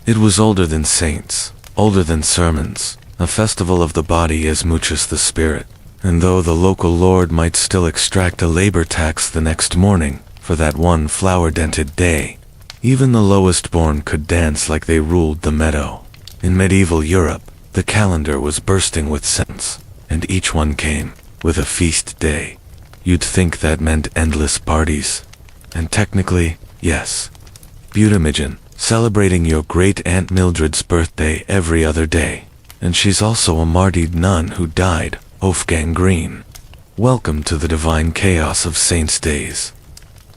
It was older than saints, older than sermons, a festival of the body as much as the spirit. And though the local lord might still extract a labor tax the next morning for that one flower-dented day, even the lowest born could dance like they ruled the meadow. In medieval Europe, the calendar was bursting with saints, and each one came with a feast day. You'd think that meant endless parties. And technically, yes. Beautimigen, celebrating your great-aunt Mildred's birthday every other day. And she's also a martyred nun who died of gangrene. Welcome to the divine chaos of saints' days.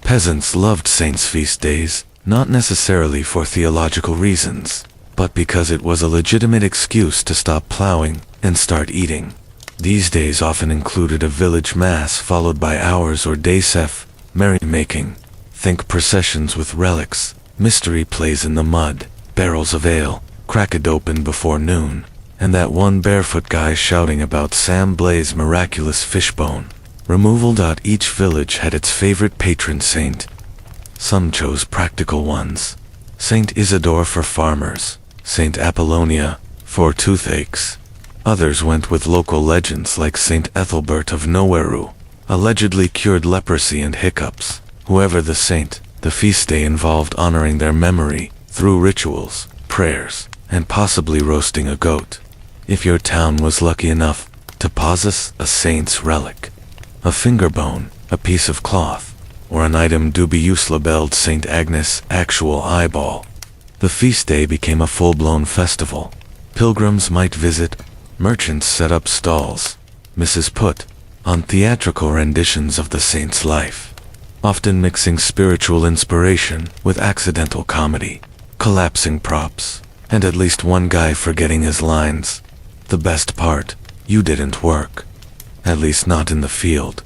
Peasants loved saints' feast days, not necessarily for theological reasons, but because it was a legitimate excuse to stop plowing and start eating. These days often included a village mass followed by hours or days of merrymaking. Think processions with relics, mystery plays in the mud, barrels of ale, cracked open before noon, and that one barefoot guy shouting about Sam Blaze's miraculous fishbone removal. Each village had its favorite patron saint. Some chose practical ones. Saint Isidore for farmers, Saint Apollonia for toothaches. Others went with local legends like Saint Ethelbert of Nowherew, allegedly cured leprosy and hiccups. Whoever the saint, The feast day involved honoring their memory through rituals, prayers, and possibly roasting a goat. If your town was lucky enough to possess a saint's relic, a finger bone, a piece of cloth, or an item dubious labeled St. Agnes' actual eyeball, the feast day became a full-blown festival. Pilgrims might visit, merchants set up stalls, misses put on theatrical renditions of the saint's life, often mixing spiritual inspiration with accidental comedy, collapsing props, and at least one guy forgetting his lines. The best part, you didn't work. At least not in the field.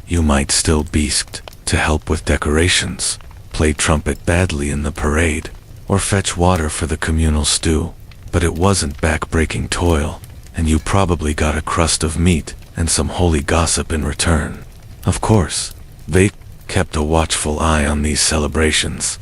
You might still beasked to help with decorations, play trumpet badly in the parade, or fetch water for the communal stew, but it wasn't back-breaking toil, and you probably got a crust of meat and some holy gossip in return. Of course, they kept a watchful eye on these celebrations.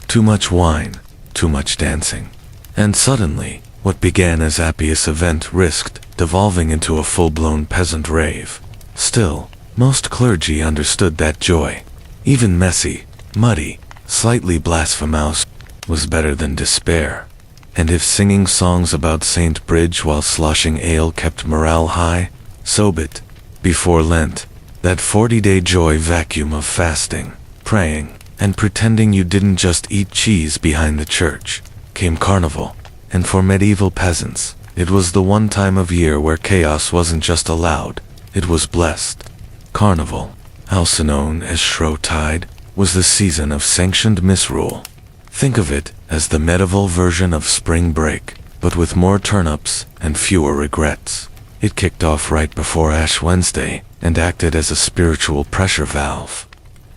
Too much wine, too much dancing. And suddenly, what began as Appius event risked devolving into a full-blown peasant rave. Still, most clergy understood that joy, even messy, muddy, slightly blasphemous, was better than despair. And if singing songs about St. Bridge while sloshing ale kept morale high, so be it. Before Lent, that 40-day joy vacuum of fasting, praying, and pretending you didn't just eat cheese behind the church, came Carnival. And for medieval peasants, it was the one time of year where chaos wasn't just allowed, it was blessed. Carnival, also known as Shrove-Tide, was the season of sanctioned misrule. Think of it as the medieval version of spring break, but with more turnips and fewer regrets. It kicked off right before Ash Wednesday and acted as a spiritual pressure valve.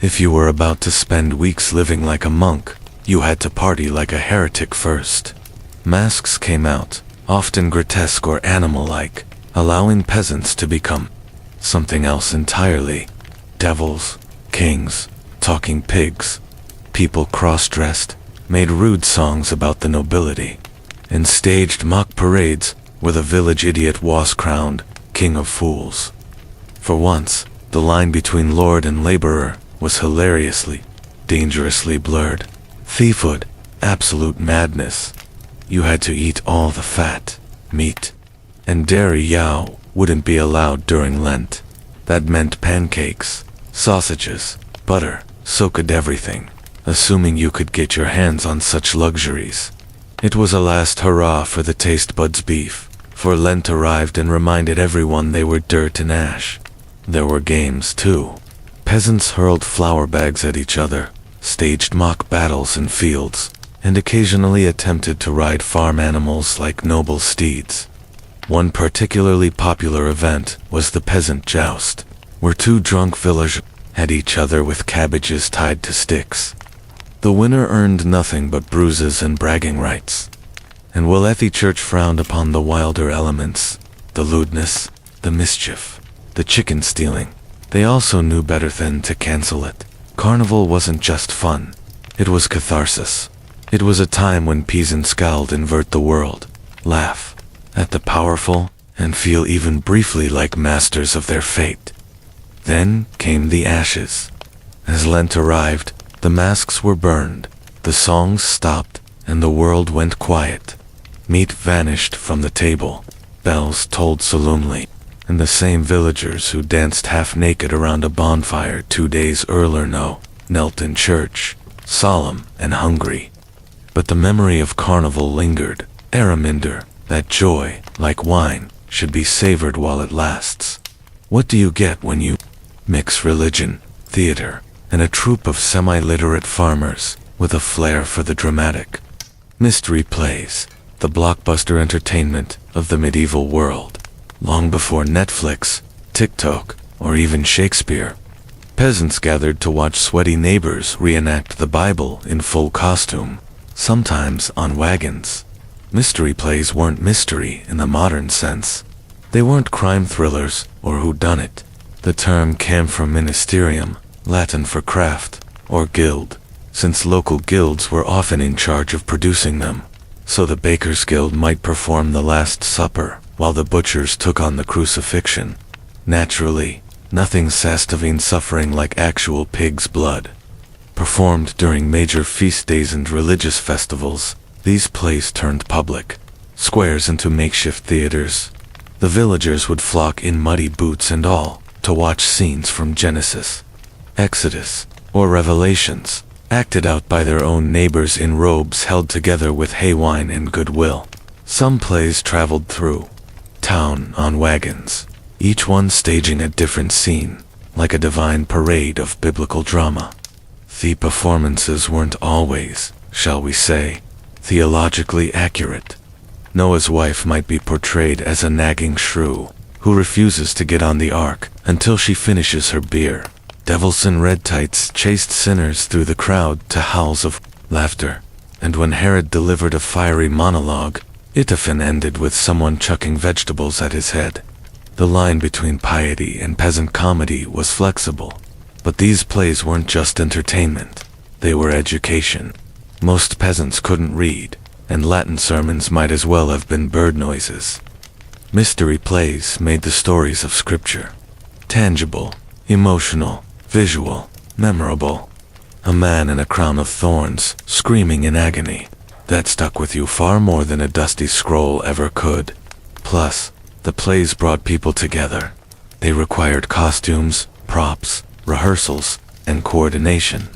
If you were about to spend weeks living like a monk, you had to party like a heretic first. Masks came out, often grotesque or animal-like, allowing peasants to become something else entirely. Devils, kings, talking pigs, people cross-dressed, made rude songs about the nobility, and staged mock parades where the village idiot was crowned king of fools. For once, the line between lord and laborer was hilariously, dangerously blurred. Thiefhood, absolute madness. You had to eat all the fat, meat, and dairy wouldn't be allowed during Lent. That meant pancakes, sausages, butter, so could everything, assuming you could get your hands on such luxuries. It was a last hurrah for the taste buds beef, for Lent arrived and reminded everyone they were dirt and ash. There were games too. Peasants hurled flour bags at each other, staged mock battles in fields, and occasionally attempted to ride farm animals like noble steeds. One particularly popular event was the peasant joust, where two drunk villagers had each other with cabbages tied to sticks. The winner earned nothing but bruises and bragging rights. And while the church frowned upon the wilder elements, the lewdness, the mischief, the chicken stealing, they also knew better than to cancel it. Carnival wasn't just fun, it was catharsis. It was a time when peasants scowled invert the world, laugh at the powerful, and feel even briefly like masters of their fate. Then came the ashes. As Lent arrived, the masks were burned, the songs stopped, and the world went quiet. Meat vanished from the table, bells tolled solemnly, and the same villagers who danced half-naked around a bonfire 2 days earlier knelt in church, solemn and hungry. But the memory of Carnival lingered. Araminder, that joy, like wine, should be savored while it lasts. What do you get when you mix religion, theater, and a troupe of semi-literate farmers with a flair for the dramatic? Mystery plays, the blockbuster entertainment of the medieval world. Long before Netflix, TikTok, or even Shakespeare, peasants gathered to watch sweaty neighbors reenact the Bible in full costume, sometimes on wagons. Mystery plays weren't mystery in the modern sense. They weren't crime thrillers or whodunit. The term came from ministerium, Latin for craft, or guild, since local guilds were often in charge of producing them. So the Baker's Guild might perform the Last Supper, while the butchers took on the crucifixion. Naturally, nothing Sastavine suffering like actual pig's blood. performed during major feast days and religious festivals. These plays turned public squares into makeshift theaters. The villagers would flock in muddy boots and all to watch scenes from Genesis, Exodus, or Revelations, acted out by their own neighbors in robes held together with hay wine and goodwill. Some plays traveled through town on wagons, each one staging a different scene, like a divine parade of biblical drama. The performances weren't always, shall we say, theologically accurate. Noah's wife might be portrayed as a nagging shrew who refuses to get on the ark until she finishes her beer. Devils in red tights chased sinners through the crowd to howls of laughter, and when Herod delivered a fiery monologue, it often ended with someone chucking vegetables at his head. The line between piety and peasant comedy was flexible, but these plays weren't just entertainment, they were education. Most peasants couldn't read, and Latin sermons might as well have been bird noises. Mystery plays made the stories of Scripture tangible, emotional, visual, memorable. A man in a crown of thorns, screaming in agony, that stuck with you far more than a dusty scroll ever could. Plus, the plays brought people together. They required costumes, props, rehearsals, and coordination.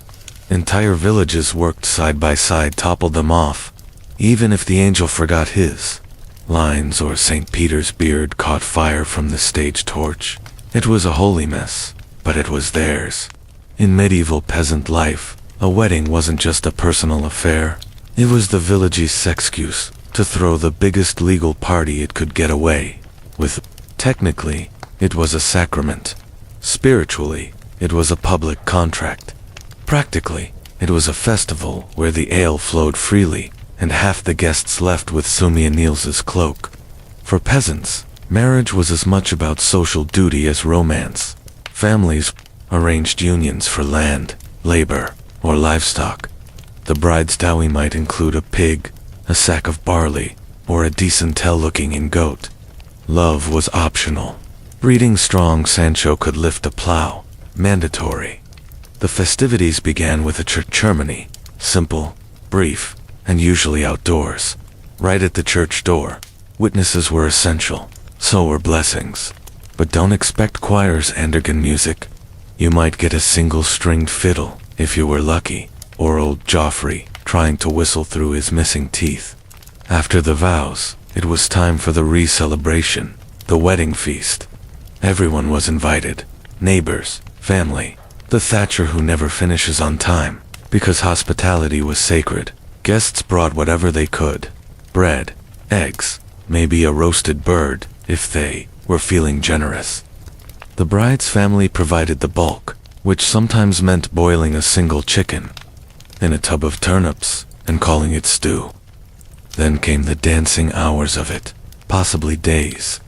Entire villages worked side by side, toppled them off, even if the angel forgot his lines or St. Peter's beard caught fire from the stage torch. It was a holy mess, but it was theirs. In medieval peasant life, a wedding wasn't just a personal affair. It was the village's excuse to throw the biggest legal party it could get away with. Technically, it was a sacrament. Spiritually, it was a public contract. Practically, it was a festival where the ale flowed freely and half the guests left with Sumia Niels's cloak. For peasants, marriage was as much about social duty as romance. Families arranged unions for land, labor, or livestock. The bride's dowry might include a pig, a sack of barley, or a decent tell-looking goat. Love was optional. Breeding strong Sancho could lift a plow, mandatory. The festivities began with a church ceremony, simple, brief, and usually outdoors. Right at the church door, witnesses were essential, so were blessings. But don't expect choirs and organ music. You might get a single-stringed fiddle, if you were lucky, or old Joffrey trying to whistle through his missing teeth. After the vows, it was time for the re-celebration, the wedding feast. Everyone was invited, neighbors, family, the thatcher who never finishes on time, because hospitality was sacred. Guests brought whatever they could: bread, eggs, maybe a roasted bird, if they were feeling generous. The bride's family provided the bulk, which sometimes meant boiling a single chicken in a tub of turnips and calling it stew. Then came the dancing hours of it, possibly days.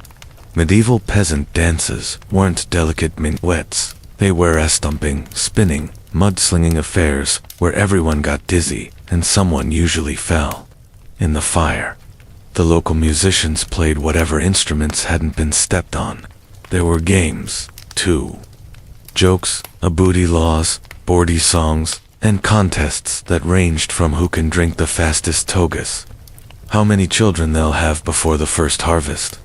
Medieval peasant dances weren't delicate minuets. They were ass-thumping, spinning, mud-slinging affairs where everyone got dizzy and someone usually fell in the fire. The local musicians played whatever instruments hadn't been stepped on. There were games, too. Jokes, booty laws, boardy songs, and contests that ranged from who can drink the fastest togas, how many children they'll have before the first harvest.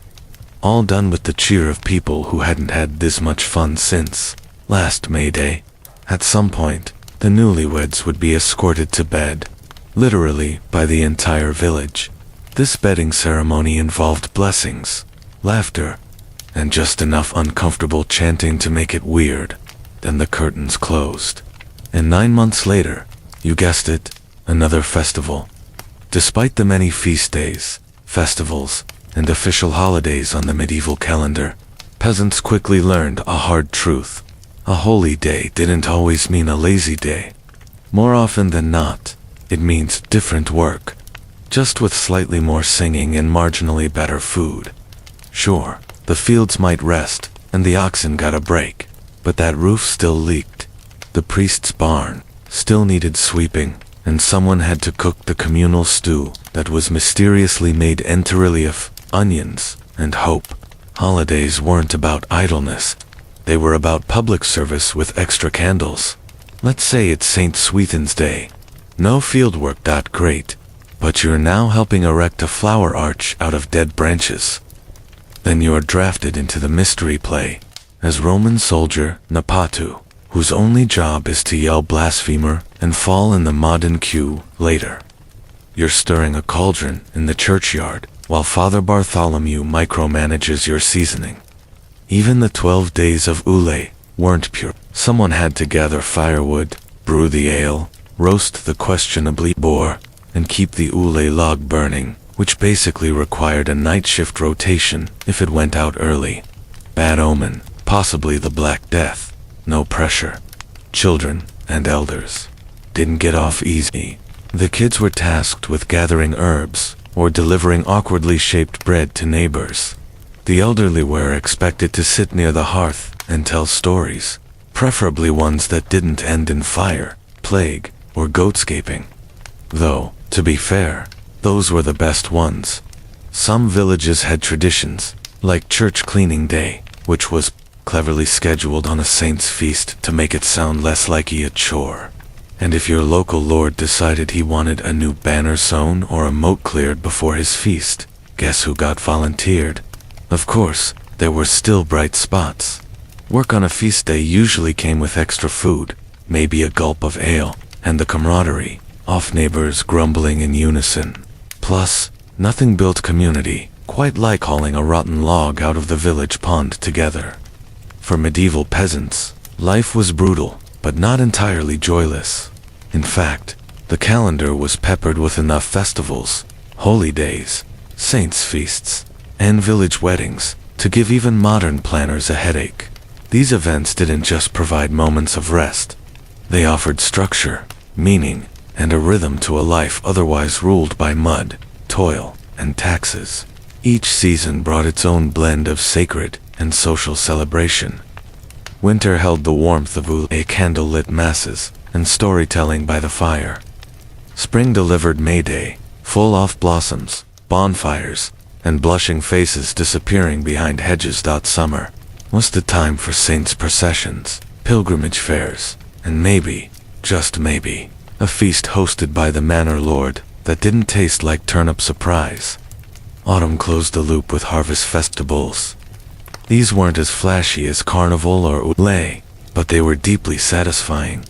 All done with the cheer of people who hadn't had this much fun since last May Day. At some point, the newlyweds would be escorted to bed, literally by the entire village. This bedding ceremony involved blessings, laughter, and just enough uncomfortable chanting to make it weird. Then the curtains closed. And 9 months later, you guessed it, another festival. Despite the many feast days, festivals, and official holidays on the medieval calendar, peasants quickly learned a hard truth. A holy day didn't always mean a lazy day. More often than not, it means different work, just with slightly more singing and marginally better food. Sure, the fields might rest, and the oxen got a break, but that roof still leaked. The priest's barn still needed sweeping, and someone had to cook the communal stew that was mysteriously made entirely of onions and hope. Holidays weren't about idleness. They were about public service with extra candles. Let's say it's St. Swethin's Day. No fieldwork that great, but you're now helping erect a flower arch out of dead branches. Then you're drafted into the mystery play as Roman soldier Napatu, whose only job is to yell blasphemer and fall in the modern queue later. You're stirring a cauldron in the churchyard while Father Bartholomew micromanages your seasoning. Even the 12 days of Ule weren't pure. Someone had to gather firewood, brew the ale, roast the questionably boar, and keep the Ule log burning, which basically required a night shift rotation if it went out early. Bad omen, possibly the Black Death. No pressure. Children and elders didn't get off easy. The kids were tasked with gathering herbs or delivering awkwardly shaped bread to neighbors. The elderly were expected to sit near the hearth and tell stories, preferably ones that didn't end in fire, plague, or goatscaping. Though, to be fair, those were the best ones. Some villages had traditions, like church cleaning day, which was cleverly scheduled on a saint's feast to make it sound less like a chore. And if your local lord decided he wanted a new banner sewn or a moat cleared before his feast, guess who got volunteered? Of course, there were still bright spots. Work on a feast day usually came with extra food, maybe a gulp of ale, and the camaraderie of neighbors grumbling in unison. Plus, nothing built community, quite like hauling a rotten log out of the village pond together. For medieval peasants, life was brutal, but not entirely joyless. In fact, the calendar was peppered with enough festivals, holy days, saints' feasts, and village weddings to give even modern planners a headache. These events didn't just provide moments of rest. They offered structure, meaning, and a rhythm to a life otherwise ruled by mud, toil, and taxes. Each season brought its own blend of sacred and social celebration. Winter held the warmth of candle-lit masses and storytelling by the fire. Spring delivered May Day, full of blossoms, bonfires, and blushing faces disappearing behind hedges. Summer was the time for saints' processions, pilgrimage fairs, and maybe, just maybe, a feast hosted by the manor lord that didn't taste like turnip surprise. Autumn closed the loop with harvest festivals. These weren't as flashy as Carnival or Ule, but they were deeply satisfying.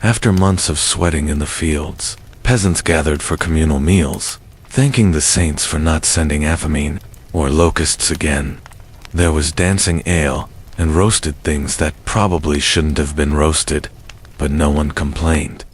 After months of sweating in the fields, peasants gathered for communal meals, thanking the saints for not sending affamine or locusts again. There was dancing ale and roasted things that probably shouldn't have been roasted, but no one complained.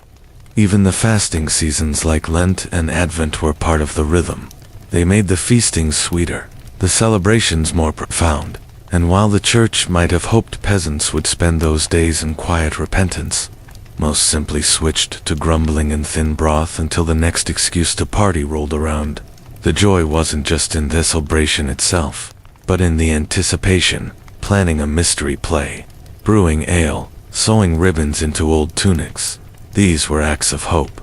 Even the fasting seasons like Lent and Advent were part of the rhythm. They made the feasting sweeter, the celebrations more profound, and while the church might have hoped peasants would spend those days in quiet repentance, most simply switched to grumbling and thin broth until the next excuse to party rolled around. The joy wasn't just in the celebration itself, but in the anticipation, planning a mystery play, brewing ale, sewing ribbons into old tunics. These were acts of hope.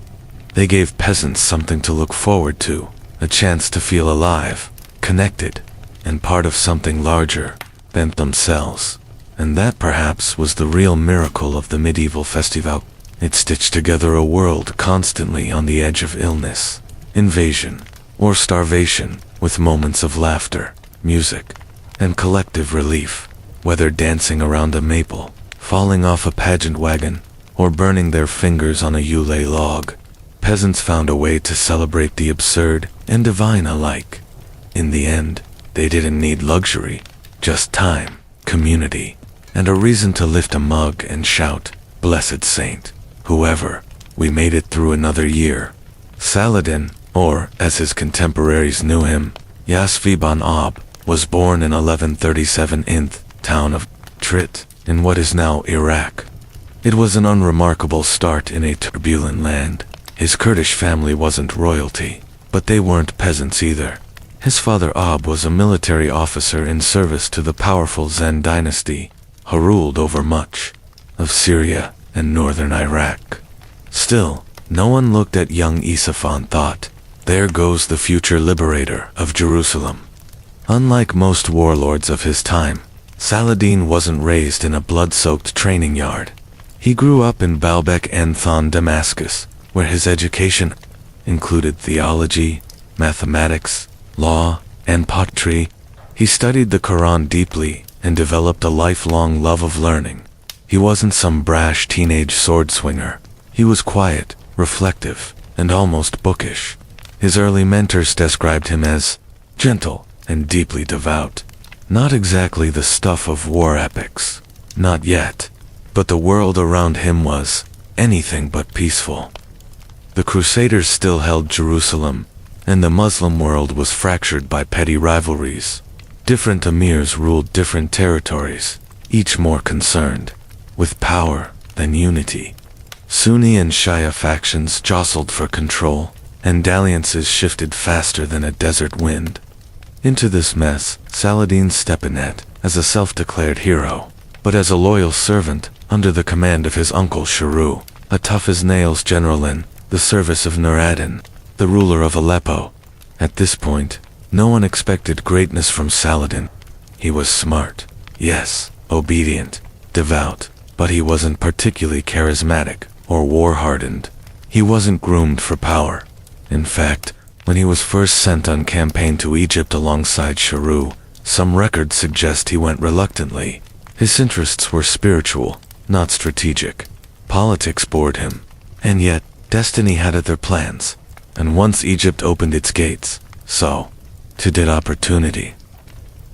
They gave peasants something to look forward to, a chance to feel alive, connected, and part of something larger than themselves. And that perhaps was the real miracle of the medieval festival. It stitched together a world constantly on the edge of illness, invasion, or starvation, with moments of laughter, music, and collective relief. Whether dancing around a maple, falling off a pageant wagon, or burning their fingers on a Yule log, peasants found a way to celebrate the absurd and divine alike. In the end, they didn't need luxury, just time, community, and a reason to lift a mug and shout, "Blessed Saint, whoever, we made it through another year." Saladin, or as his contemporaries knew him, Yasfiban Ob, was born in 1137 in the town of Trit, in what is now Iraq. It was an unremarkable start in a turbulent land. His Kurdish family wasn't royalty, but they weren't peasants either. His father Ob was a military officer in service to the powerful Zen dynasty, who ruled over much of Syria and northern Iraq. Still, no one looked at young Isafan and thought, "There goes the future liberator of Jerusalem." Unlike most warlords of his time, Saladin wasn't raised in a blood-soaked training yard. He grew up in Baalbek and Thon, Damascus, where his education included theology, mathematics, law, and poetry. He studied the Quran deeply and developed a lifelong love of learning. He wasn't some brash teenage sword swinger. He was quiet, reflective, and almost bookish. His early mentors described him as gentle and deeply devout. Not exactly the stuff of war epics. Not yet. But the world around him was anything but peaceful. The Crusaders still held Jerusalem, and the Muslim world was fractured by petty rivalries. Different emirs ruled different territories, each more concerned with power than unity. Sunni and Shia factions jostled for control, and dalliances shifted faster than a desert wind. Into this mess, Saladin stepped in as a self-declared hero, but as a loyal servant under the command of his uncle Sharu, a tough-as-nails general in the service of Nur-ad-Din, the ruler of Aleppo. At this point, no one expected greatness from Saladin. He was smart, yes, obedient, devout, but he wasn't particularly charismatic or war-hardened. He wasn't groomed for power. In fact, when he was first sent on campaign to Egypt alongside Sharu, some records suggest he went reluctantly. His interests were spiritual, not strategic. Politics bored him. And yet, destiny had other plans. And once Egypt opened its gates, so too did opportunity.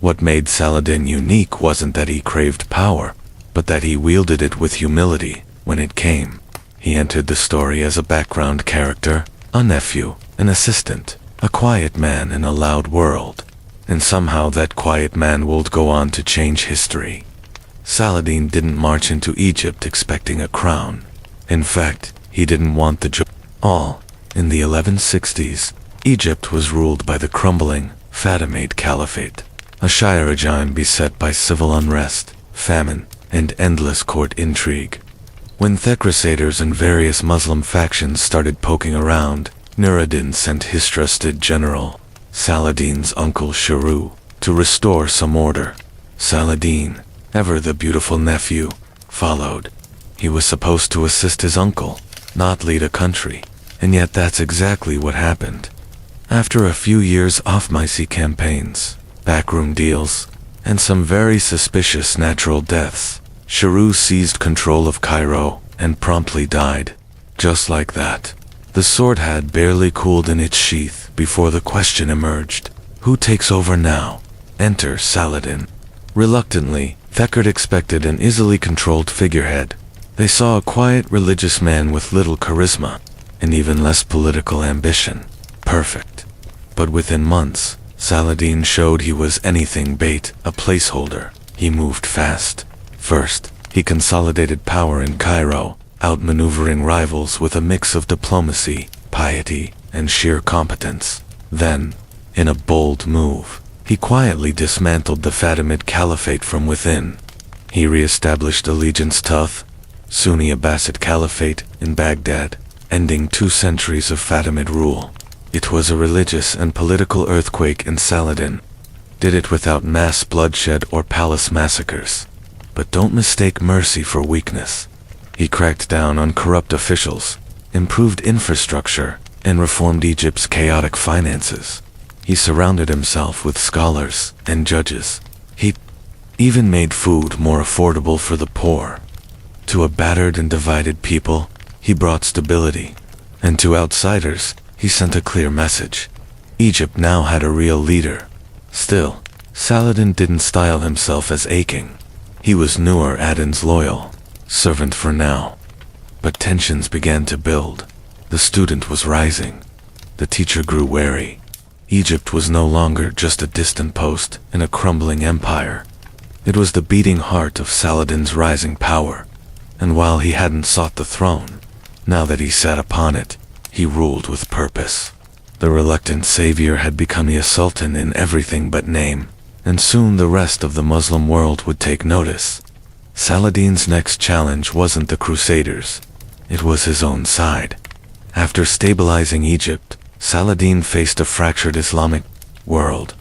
What made Saladin unique wasn't that he craved power, but that he wielded it with humility when it came. He entered the story as a background character, a nephew, an assistant, a quiet man in a loud world. And somehow that quiet man would go on to change history. Saladin didn't march into Egypt expecting a crown. In fact, he didn't want the job. In the 1160s, Egypt was ruled by the crumbling Fatimid Caliphate, a Shia regime beset by civil unrest, famine, and endless court intrigue. When the Crusaders and various Muslim factions started poking around, Nur-ad-Din sent his trusted general, Saladin's uncle Sharu, to restore some order. Saladin, ever the beautiful nephew, followed. He was supposed to assist his uncle, not lead a country, and yet that's exactly what happened. After a few years off-misey campaigns, backroom deals, and some very suspicious natural deaths, Sharu seized control of Cairo and promptly died. Just like that. The sword had barely cooled in its sheath before the question emerged. Who takes over now? Enter Saladin. Reluctantly, Thecard expected an easily controlled figurehead. They saw a quiet religious man with little charisma, and even less political ambition. Perfect. But within months, Saladin showed he was anything but a placeholder. He moved fast. First, he consolidated power in Cairo, outmaneuvering rivals with a mix of diplomacy, piety, and sheer competence. Then, in a bold move, he quietly dismantled the Fatimid Caliphate from within. He re-established allegiance to the Sunni Abbasid Caliphate in Baghdad, ending 2 centuries of Fatimid rule. It was a religious and political earthquake, and Saladin did it without mass bloodshed or palace massacres. But don't mistake mercy for weakness. He cracked down on corrupt officials, improved infrastructure, and reformed Egypt's chaotic finances. He surrounded himself with scholars and judges. He even made food more affordable for the poor. To a battered and divided people, he brought stability. And to outsiders, he sent a clear message. Egypt now had a real leader. Still, Saladin didn't style himself as aching. He was Nur-ad-Din's loyal servant for now. But tensions began to build. The student was rising. The teacher grew wary. Egypt was no longer just a distant post in a crumbling empire. It was the beating heart of Saladin's rising power. And while he hadn't sought the throne, now that he sat upon it, he ruled with purpose. The reluctant savior had become a sultan in everything but name, and soon the rest of the Muslim world would take notice. Saladin's next challenge wasn't the Crusaders. It was his own side. After stabilizing Egypt, Saladin faced a fractured Islamic world.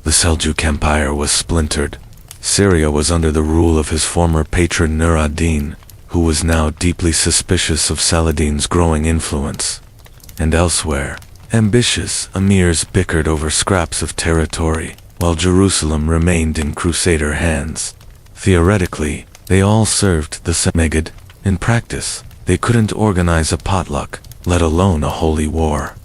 The Seljuk Empire was splintered. Syria was under the rule of his former patron Nur-ad-Din, who was now deeply suspicious of Saladin's growing influence. And elsewhere, ambitious emirs bickered over scraps of territory, while Jerusalem remained in Crusader hands. Theoretically, they all served the same god. In practice, they couldn't organize a potluck, let alone a holy war.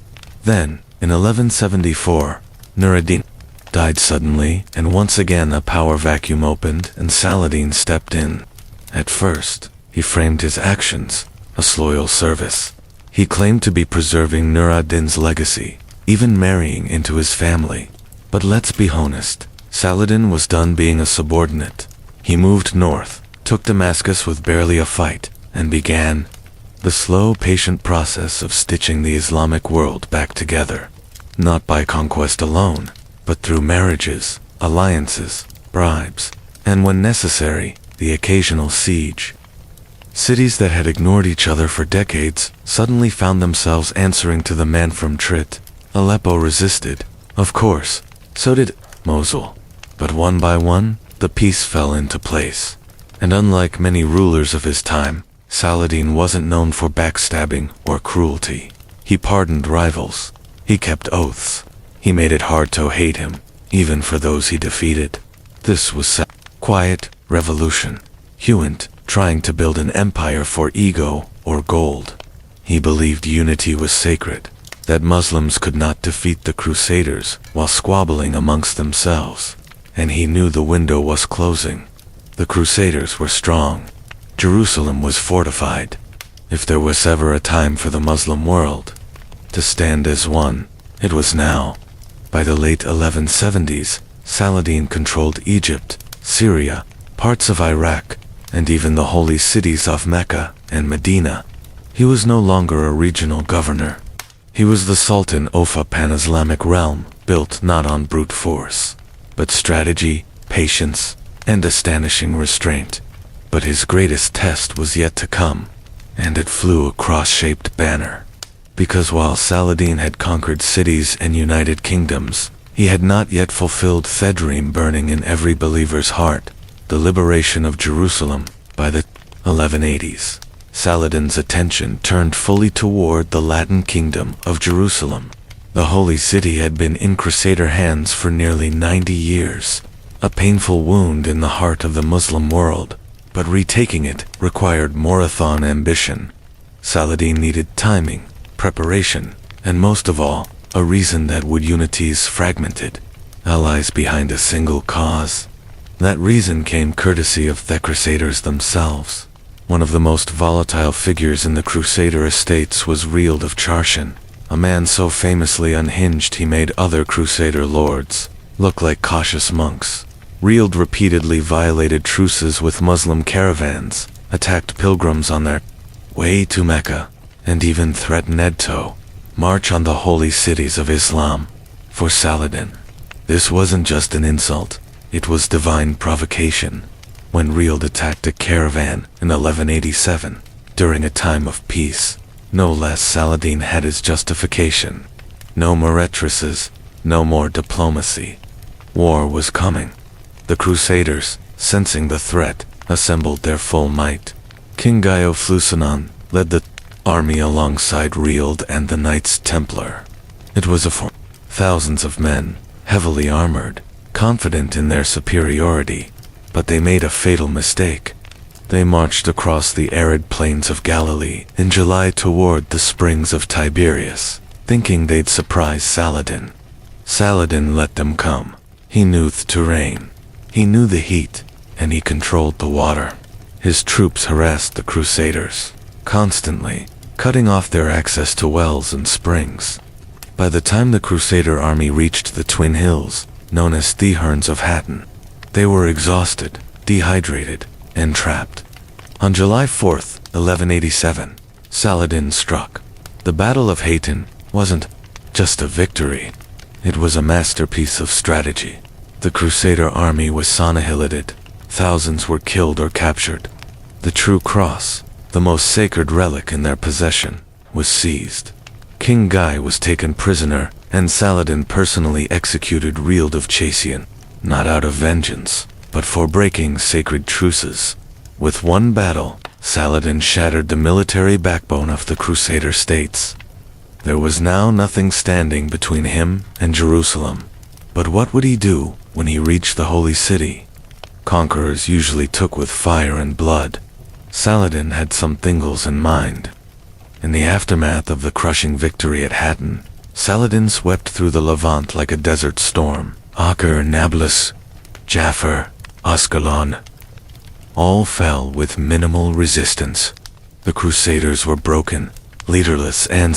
Then, in 1174, Nur-ad-Din died suddenly, and once again a power vacuum opened and Saladin stepped in. At first, he framed his actions as loyal service. He claimed to be preserving Nur-ad-Din's legacy, even marrying into his family. But let's be honest, Saladin was done being a subordinate. He moved north, took Damascus with barely a fight, and began the slow, patient process of stitching the Islamic world back together. Not by conquest alone, but through marriages, alliances, bribes, and when necessary, the occasional siege. Cities that had ignored each other for decades suddenly found themselves answering to the man from Trit. Aleppo resisted, of course, so did Mosul. But one by one, the peace fell into place. And unlike many rulers of his time, Saladin wasn't known for backstabbing or cruelty. He pardoned rivals. He kept oaths. He made it hard to hate him, even for those he defeated. This was quiet revolution. He wasn't trying to build an empire for ego or gold. He believed unity was sacred, that Muslims could not defeat the Crusaders while squabbling amongst themselves. And he knew the window was closing. The Crusaders were strong. Jerusalem was fortified. If there was ever a time for the Muslim world to stand as one, it was now. By the late 1170s, Saladin controlled Egypt, Syria, parts of Iraq, and even the holy cities of Mecca and Medina. He was no longer a regional governor. He was the Sultan of a pan-Islamic realm, built not on brute force, but strategy, patience, and astonishing restraint. But his greatest test was yet to come, and it flew a cross-shaped banner. Because while Saladin had conquered cities and united kingdoms, he had not yet fulfilled the dream burning in every believer's heart, the liberation of Jerusalem. By the 1180s, Saladin's attention turned fully toward the Latin kingdom of Jerusalem. The holy city had been in Crusader hands for nearly 90 years, a painful wound in the heart of the Muslim world, but retaking it required marathon ambition. Saladin needed timing, preparation, and most of all, a reason that would unity's fragmented allies behind a single cause. That reason came courtesy of the Crusaders themselves. One of the most volatile figures in the Crusader estates was Rield of Charshan, a man so famously unhinged he made other Crusader lords look like cautious monks. Rield repeatedly violated truces with Muslim caravans, attacked pilgrims on their way to Mecca, and even threatened to march on the holy cities of Islam. For Saladin, this wasn't just an insult, it was divine provocation. When Rield attacked a caravan in 1187, during a time of peace, no less, Saladin had his justification. No more retrices, no more diplomacy. War was coming. The Crusaders, sensing the threat, assembled their full might. King Gaio Flusanan led the army alongside Rield and the Knights Templar. It was a force, thousands of men, heavily armored, confident in their superiority. But they made a fatal mistake. They marched across the arid plains of Galilee in July toward the springs of Tiberias, thinking they'd surprise Saladin. Saladin let them come. He knew the terrain. He knew the heat, and he controlled the water. His troops harassed the Crusaders, constantly, cutting off their access to wells and springs. By the time the Crusader army reached the Twin Hills, known as the Herns of Hattin, they were exhausted, dehydrated, and trapped. On July 4th, 1187, Saladin struck. The Battle of Hattin wasn't just a victory. It was a masterpiece of strategy. The Crusader army was annihilated. Thousands were killed or captured. The true cross, the most sacred relic in their possession, was seized. King Guy was taken prisoner, and Saladin personally executed Rield of Charshan, not out of vengeance, but for breaking sacred truces. With one battle, Saladin shattered the military backbone of the Crusader states. There was now nothing standing between him and Jerusalem. But what would he do when he reached the holy city? Conquerors usually took with fire and blood. Saladin had some things in mind. In the aftermath of the crushing victory at Hattin, Saladin swept through the Levant like a desert storm. Acre, Nablus, Jaffa, Ascalon, all fell with minimal resistance. The Crusaders were broken, leaderless, and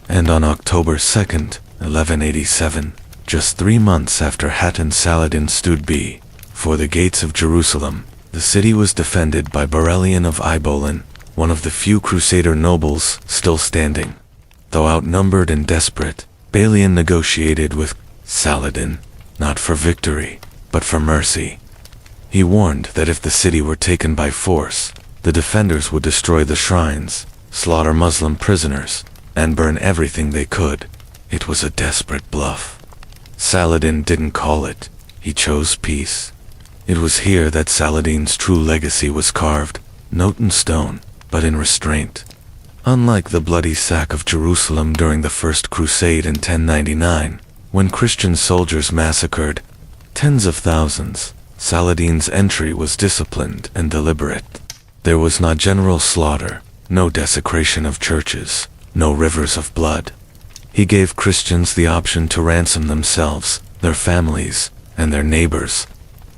on October 2nd, 1187, just 3 months after Hattin, Saladin stood before the gates of Jerusalem. The city was defended by Barelian of Ibolin, one of the few Crusader nobles still standing. Though outnumbered and desperate, Balian negotiated with Saladin, not for victory, but for mercy. He warned that if the city were taken by force, the defenders would destroy the shrines, slaughter Muslim prisoners, and burn everything they could. It was a desperate bluff. Saladin didn't call it, he chose peace. It was here that Saladin's true legacy was carved, not in stone, but in restraint. Unlike the bloody sack of Jerusalem during the First Crusade in 1099, when Christian soldiers massacred tens of thousands, Saladin's entry was disciplined and deliberate. There was not general slaughter, no desecration of churches, no rivers of blood. He gave Christians the option to ransom themselves, their families, and their neighbors.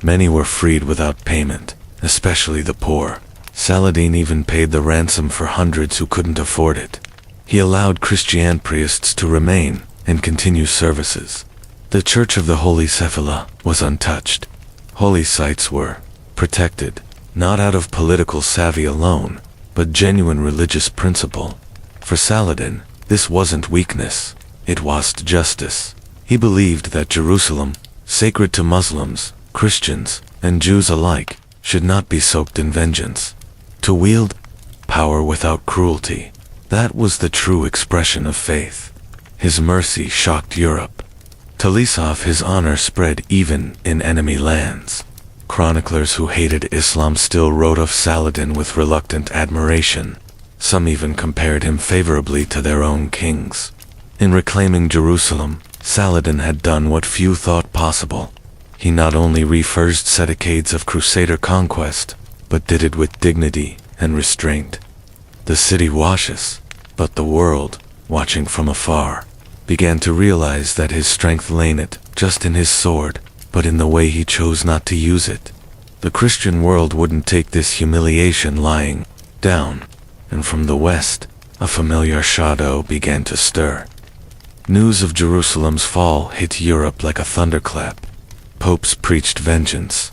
Many were freed without payment, especially the poor. Saladin even paid the ransom for hundreds who couldn't afford it. He allowed Christian priests to remain and continue services. The Church of the Holy Sepulchre was untouched. Holy sites were protected, not out of political savvy alone, but genuine religious principle. For Saladin, this wasn't weakness, it was justice. He believed that Jerusalem, sacred to Muslims, Christians, and Jews alike, should not be soaked in vengeance. To wield power without cruelty, that was the true expression of faith. His mercy shocked Europe. To lease off his honor spread even in enemy lands. Chroniclers who hated Islam still wrote of Saladin with reluctant admiration. Some even compared him favorably to their own kings. In reclaiming Jerusalem, Saladin had done what few thought possible. He not only reversed decades of Crusader conquest, but did it with dignity and restraint. The city watches, but the world, watching from afar, began to realize that his strength lay not just in his sword, but in the way he chose not to use it. The Christian world wouldn't take this humiliation lying down, and from the west, a familiar shadow began to stir. News of Jerusalem's fall hit Europe like a thunderclap. Popes preached vengeance.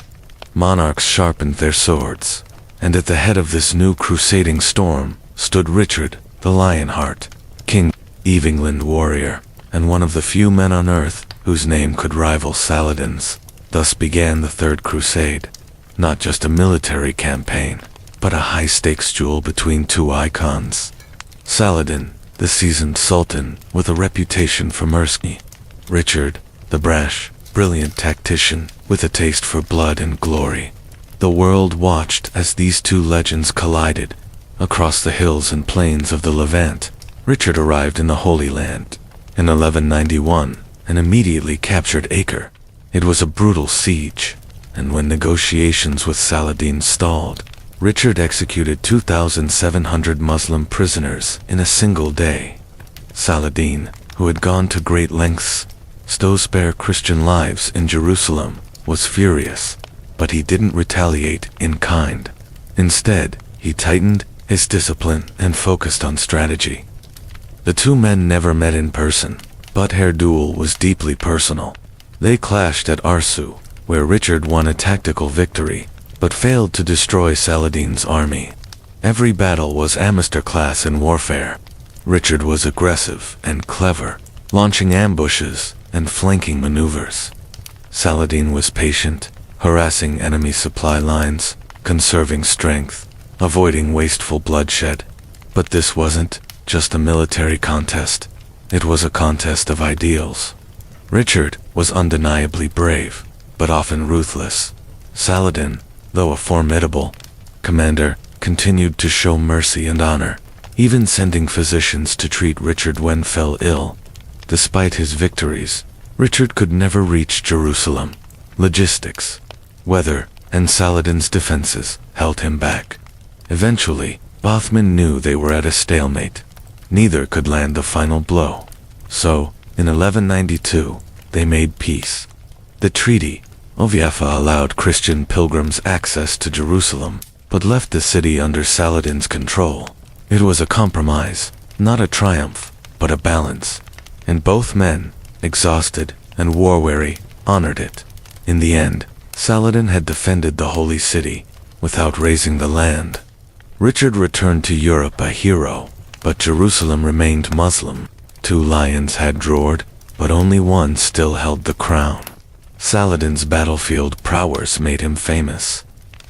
Monarchs sharpened their swords. And at the head of this new crusading storm stood Richard, the Lionheart, King, England warrior, and one of the few men on earth whose name could rival Saladin's. Thus began the Third Crusade. Not just a military campaign, but a high-stakes duel between two icons. Saladin, the seasoned sultan with a reputation for mercy. Richard, the brash, brilliant tactician with a taste for blood and glory. The world watched as these two legends collided. Across the hills and plains of the Levant, Richard arrived in the Holy Land in 1191 and immediately captured Acre. It was a brutal siege, and when negotiations with Saladin stalled, Richard executed 2,700 Muslim prisoners in a single day. Saladin, who had gone to great lengths to spare Christian lives in Jerusalem, was furious, but he didn't retaliate in kind. Instead, he tightened his discipline and focused on strategy. The two men never met in person, but their duel was deeply personal. They clashed at Arsu, where Richard won a tactical victory, but failed to destroy Saladin's army. Every battle was amateur-class in warfare. Richard was aggressive and clever, launching ambushes and flanking maneuvers. Saladin was patient, harassing enemy supply lines, conserving strength, avoiding wasteful bloodshed. But this wasn't just a military contest. It was a contest of ideals. Richard was undeniably brave, but often ruthless. Saladin, though a formidable commander, continued to show mercy and honor, even sending physicians to treat Richard when fell ill. Despite his victories, Richard could never reach Jerusalem. Logistics, weather, and Saladin's defenses held him back. Eventually, Othman knew they were at a stalemate. Neither could land the final blow. So, in 1192, they made peace. The Treaty of Jaffa allowed Christian pilgrims access to Jerusalem, but left the city under Saladin's control. It was a compromise, not a triumph, but a balance. And both men, exhausted and war-weary, honored it. In the end, Saladin had defended the holy city without razing the land. Richard returned to Europe a hero, but Jerusalem remained Muslim. 2 lions had roared, but only one still held the crown. Saladin's battlefield prowess made him famous,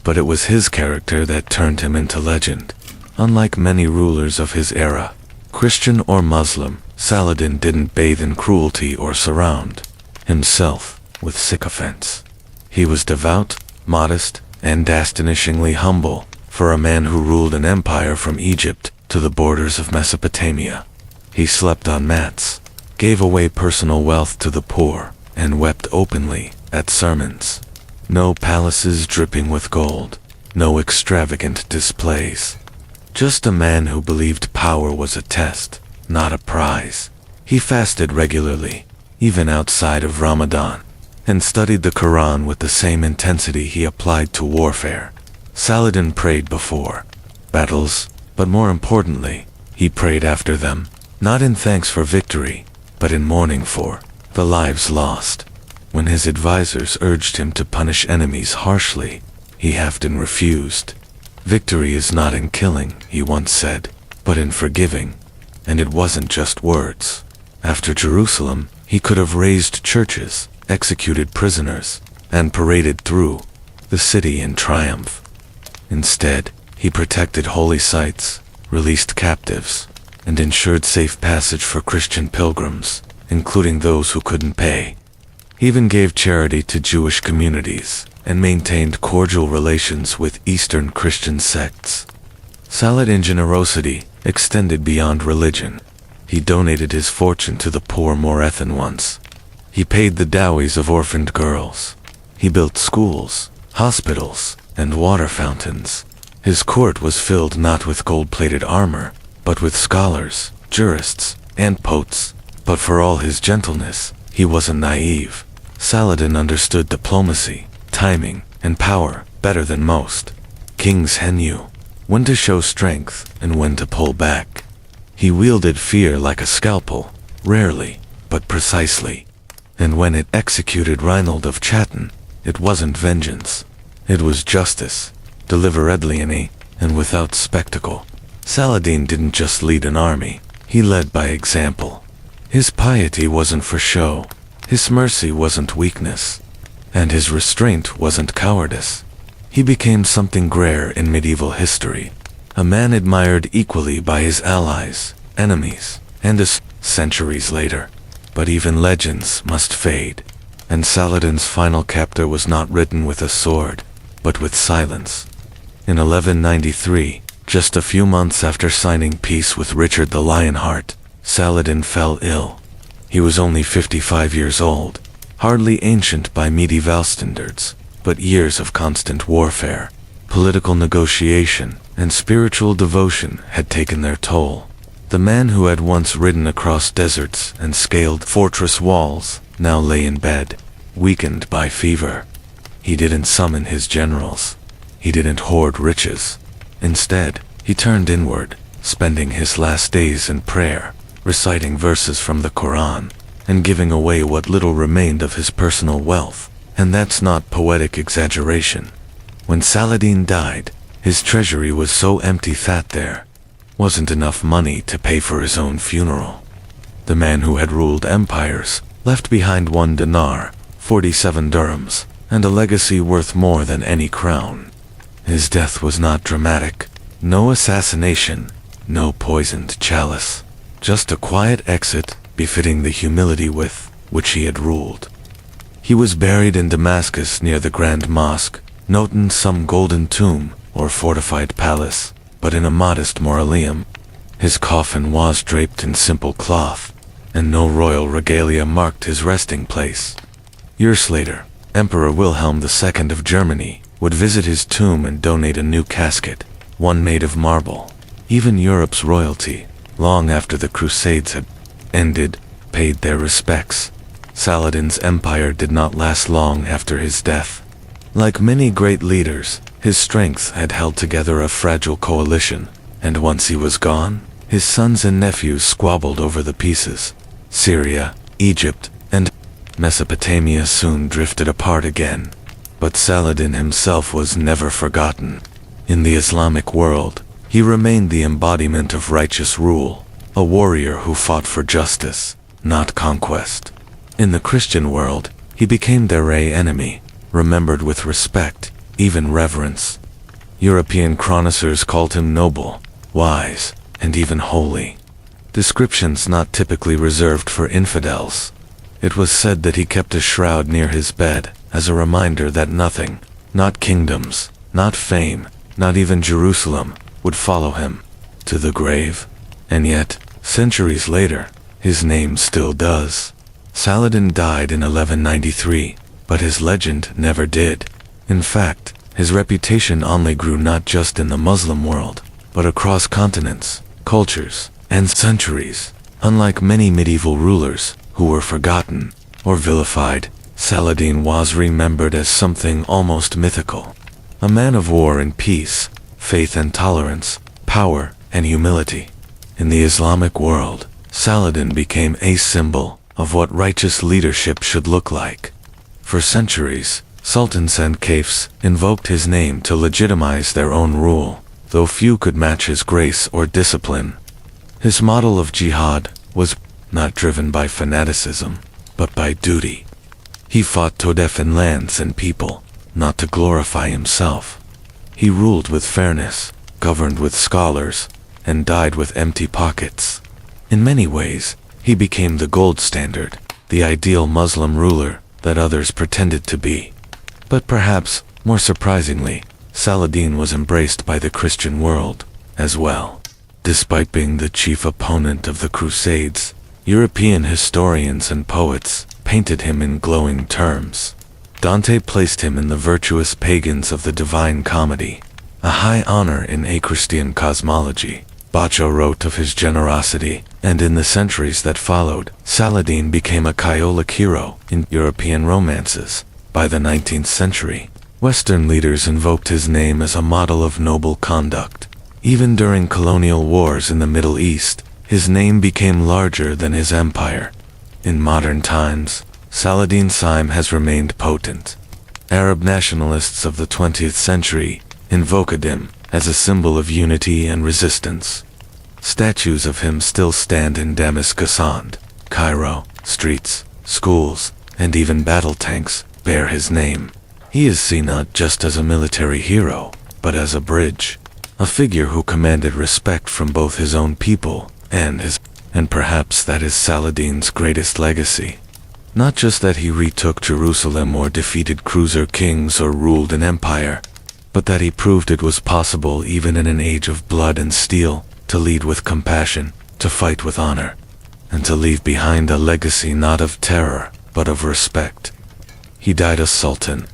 but it was his character that turned him into legend. Unlike many rulers of his era, Christian or Muslim, Saladin didn't bathe in cruelty or surround himself with sycophants. He was devout, modest, and astonishingly humble for a man who ruled an empire from Egypt to the borders of Mesopotamia. He slept on mats, gave away personal wealth to the poor, and wept openly at sermons. No palaces dripping with gold, no extravagant displays. Just a man who believed power was a test, not a prize. He fasted regularly, even outside of Ramadan, and studied the Quran with the same intensity he applied to warfare. Saladin prayed before battles, but more importantly, he prayed after them, not in thanks for victory, but in mourning for the lives lost. When his advisors urged him to punish enemies harshly, he often refused. Victory is not in killing, he once said, but in forgiving. And it wasn't just words. After Jerusalem, he could have razed churches, executed prisoners, and paraded through the city in triumph. Instead, he protected holy sites, released captives, and ensured safe passage for Christian pilgrims, including those who couldn't pay. He even gave charity to Jewish communities, and maintained cordial relations with Eastern Christian sects. Saladin's generosity extended beyond religion. He donated his fortune to the poor more than once. He paid the dowries of orphaned girls. He built schools, hospitals, and water fountains. His court was filled not with gold-plated armor, but with scholars, jurists, and poets. But for all his gentleness, he wasn't naive. Saladin understood diplomacy, timing, and power better than most. Kings knew when to show strength and when to pull back. He wielded fear like a scalpel, rarely, but precisely. And when it executed Reinald of Chatton, it wasn't vengeance. It was justice, deliberately and without spectacle. Saladin didn't just lead an army, he led by example. His piety wasn't for show, his mercy wasn't weakness, and his restraint wasn't cowardice. He became something rare in medieval history, a man admired equally by his allies, enemies, and centuries later. But even legends must fade, and Saladin's final chapter was not written with a sword, but with silence. In 1193, just a few months after signing peace with Richard the Lionheart, Saladin fell ill. He was only 55 years old, hardly ancient by medieval standards, but years of constant warfare, political negotiation, and spiritual devotion had taken their toll. The man who had once ridden across deserts and scaled fortress walls now lay in bed, weakened by fever. He didn't summon his generals. He didn't hoard riches. Instead, he turned inward, spending his last days in prayer, reciting verses from the Quran, and giving away what little remained of his personal wealth. And that's not poetic exaggeration. When Saladin died, his treasury was so empty that there wasn't enough money to pay for his own funeral. The man who had ruled empires left behind 1 dinar, 47 dirhams, and a legacy worth more than any crown. His death was not dramatic, no assassination, no poisoned chalice, just a quiet exit befitting the humility with which he had ruled. He was buried in Damascus near the Grand Mosque, not in some golden tomb, or fortified palace, but in a modest mausoleum. His coffin was draped in simple cloth, and no royal regalia marked his resting place. Years later, Emperor Wilhelm II of Germany would visit his tomb and donate a new casket, one made of marble. Even Europe's royalty, long after the Crusades had ended, paid their respects. Saladin's empire did not last long after his death. Like many great leaders, his strength had held together a fragile coalition, and once he was gone, his sons and nephews squabbled over the pieces. Syria, Egypt, and Mesopotamia soon drifted apart again. But Saladin himself was never forgotten. In the Islamic world, he remained the embodiment of righteous rule, a warrior who fought for justice, not conquest. In the Christian world, he became their enemy, remembered with respect, even reverence. European chroniclers called him noble, wise, and even holy. Descriptions not typically reserved for infidels. It was said that he kept a shroud near his bed, as a reminder that nothing, not kingdoms, not fame, not even Jerusalem, would follow him to the grave. And yet, centuries later, his name still does. Saladin died in 1193, but his legend never did. In fact, his reputation only grew not just in the Muslim world, but across continents, cultures, and centuries. Unlike many medieval rulers, who were forgotten or vilified, Saladin was remembered as something almost mythical. A man of war and peace, faith and tolerance, power and humility. In the Islamic world, Saladin became a symbol of what righteous leadership should look like. For centuries, sultans and caliphs invoked his name to legitimize their own rule, though few could match his grace or discipline. His model of jihad was not driven by fanaticism, but by duty. He fought to defend lands and people, not to glorify himself. He ruled with fairness, governed with scholars, and died with empty pockets. In many ways, he became the gold standard, the ideal Muslim ruler that others pretended to be. But perhaps, more surprisingly, Saladin was embraced by the Christian world, as well. Despite being the chief opponent of the Crusades, European historians and poets painted him in glowing terms. Dante placed him in the virtuous pagans of the Divine Comedy, a high honor in a Christian cosmology. Baccio wrote of his generosity, and in the centuries that followed, Saladin became a Catholic hero in European romances. By the 19th century, Western leaders invoked his name as a model of noble conduct. Even during colonial wars in the Middle East, his name became larger than his empire. In modern times, Saladin's name has remained potent. Arab nationalists of the 20th century invoked him as a symbol of unity and resistance. Statues of him still stand in Damascus and Cairo. Streets, schools, and even battle tanks bear his name. He is seen not just as a military hero, but as a bridge, a figure who commanded respect from both his own people and perhaps that is Saladin's greatest legacy. Not just that he retook Jerusalem or defeated crusader kings or ruled an empire, but that he proved it was possible even in an age of blood and steel to lead with compassion, to fight with honor, and to leave behind a legacy not of terror, but of respect. He died a sultan.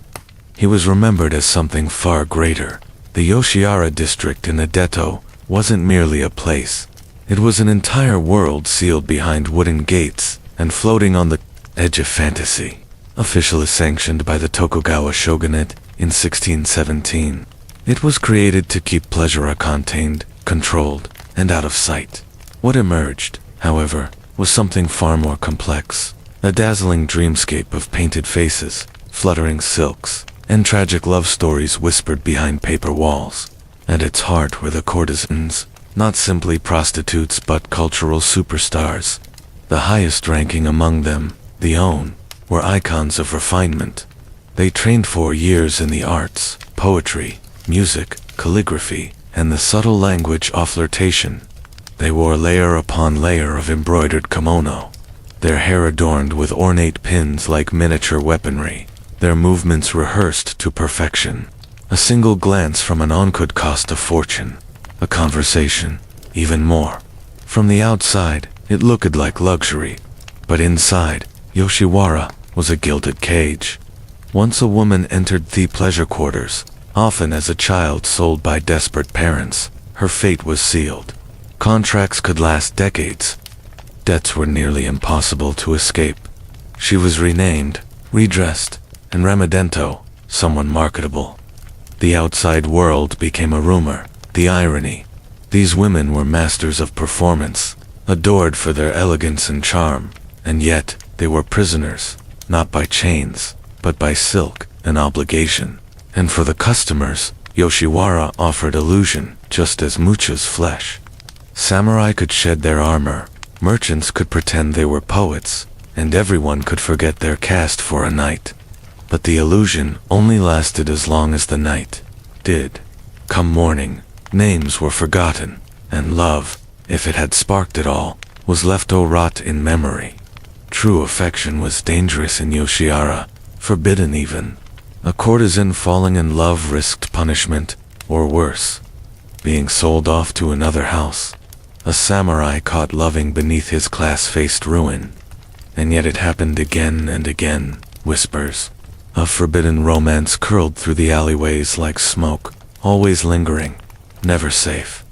He was remembered as something far greater. The Yoshiara district in Adeto wasn't merely a place. It was an entire world sealed behind wooden gates and floating on the edge of fantasy. Officially sanctioned by the Tokugawa shogunate in 1617, it was created to keep pleasure contained, controlled, and out of sight. What emerged, however, was something far more complex. A dazzling dreamscape of painted faces, fluttering silks, and tragic love stories whispered behind paper walls. At its heart were the courtesans, not simply prostitutes but cultural superstars. The highest ranking among them, the Own, were icons of refinement. They trained for years in the arts, poetry, music, calligraphy, and the subtle language of flirtation. They wore layer upon layer of embroidered kimono, their hair adorned with ornate pins like miniature weaponry, their movements rehearsed to perfection. A single glance from an on could cost a fortune. A conversation, even more. From the outside, it looked like luxury. But inside, Yoshiwara was a gilded cage. Once a woman entered the pleasure quarters, often as a child sold by desperate parents, her fate was sealed. Contracts could last decades. Debts were nearly impossible to escape. She was renamed, redressed, and Ramadento, someone marketable. The outside world became a rumor. The irony. These women were masters of performance, adored for their elegance and charm, and yet they were prisoners, not by chains, but by silk and obligation. And for the customers, Yoshiwara offered illusion just as much as flesh. Samurai could shed their armor, merchants could pretend they were poets, and everyone could forget their caste for a night. But the illusion only lasted as long as the night did. Come morning, names were forgotten, and love, if it had sparked at all, was left to rot in memory. True affection was dangerous in Yoshiwara, forbidden even. A courtesan falling in love risked punishment, or worse, being sold off to another house. A samurai caught loving beneath his class faced ruin. And yet it happened again and again. Whispers of forbidden romance curled through the alleyways like smoke, always lingering, never safe.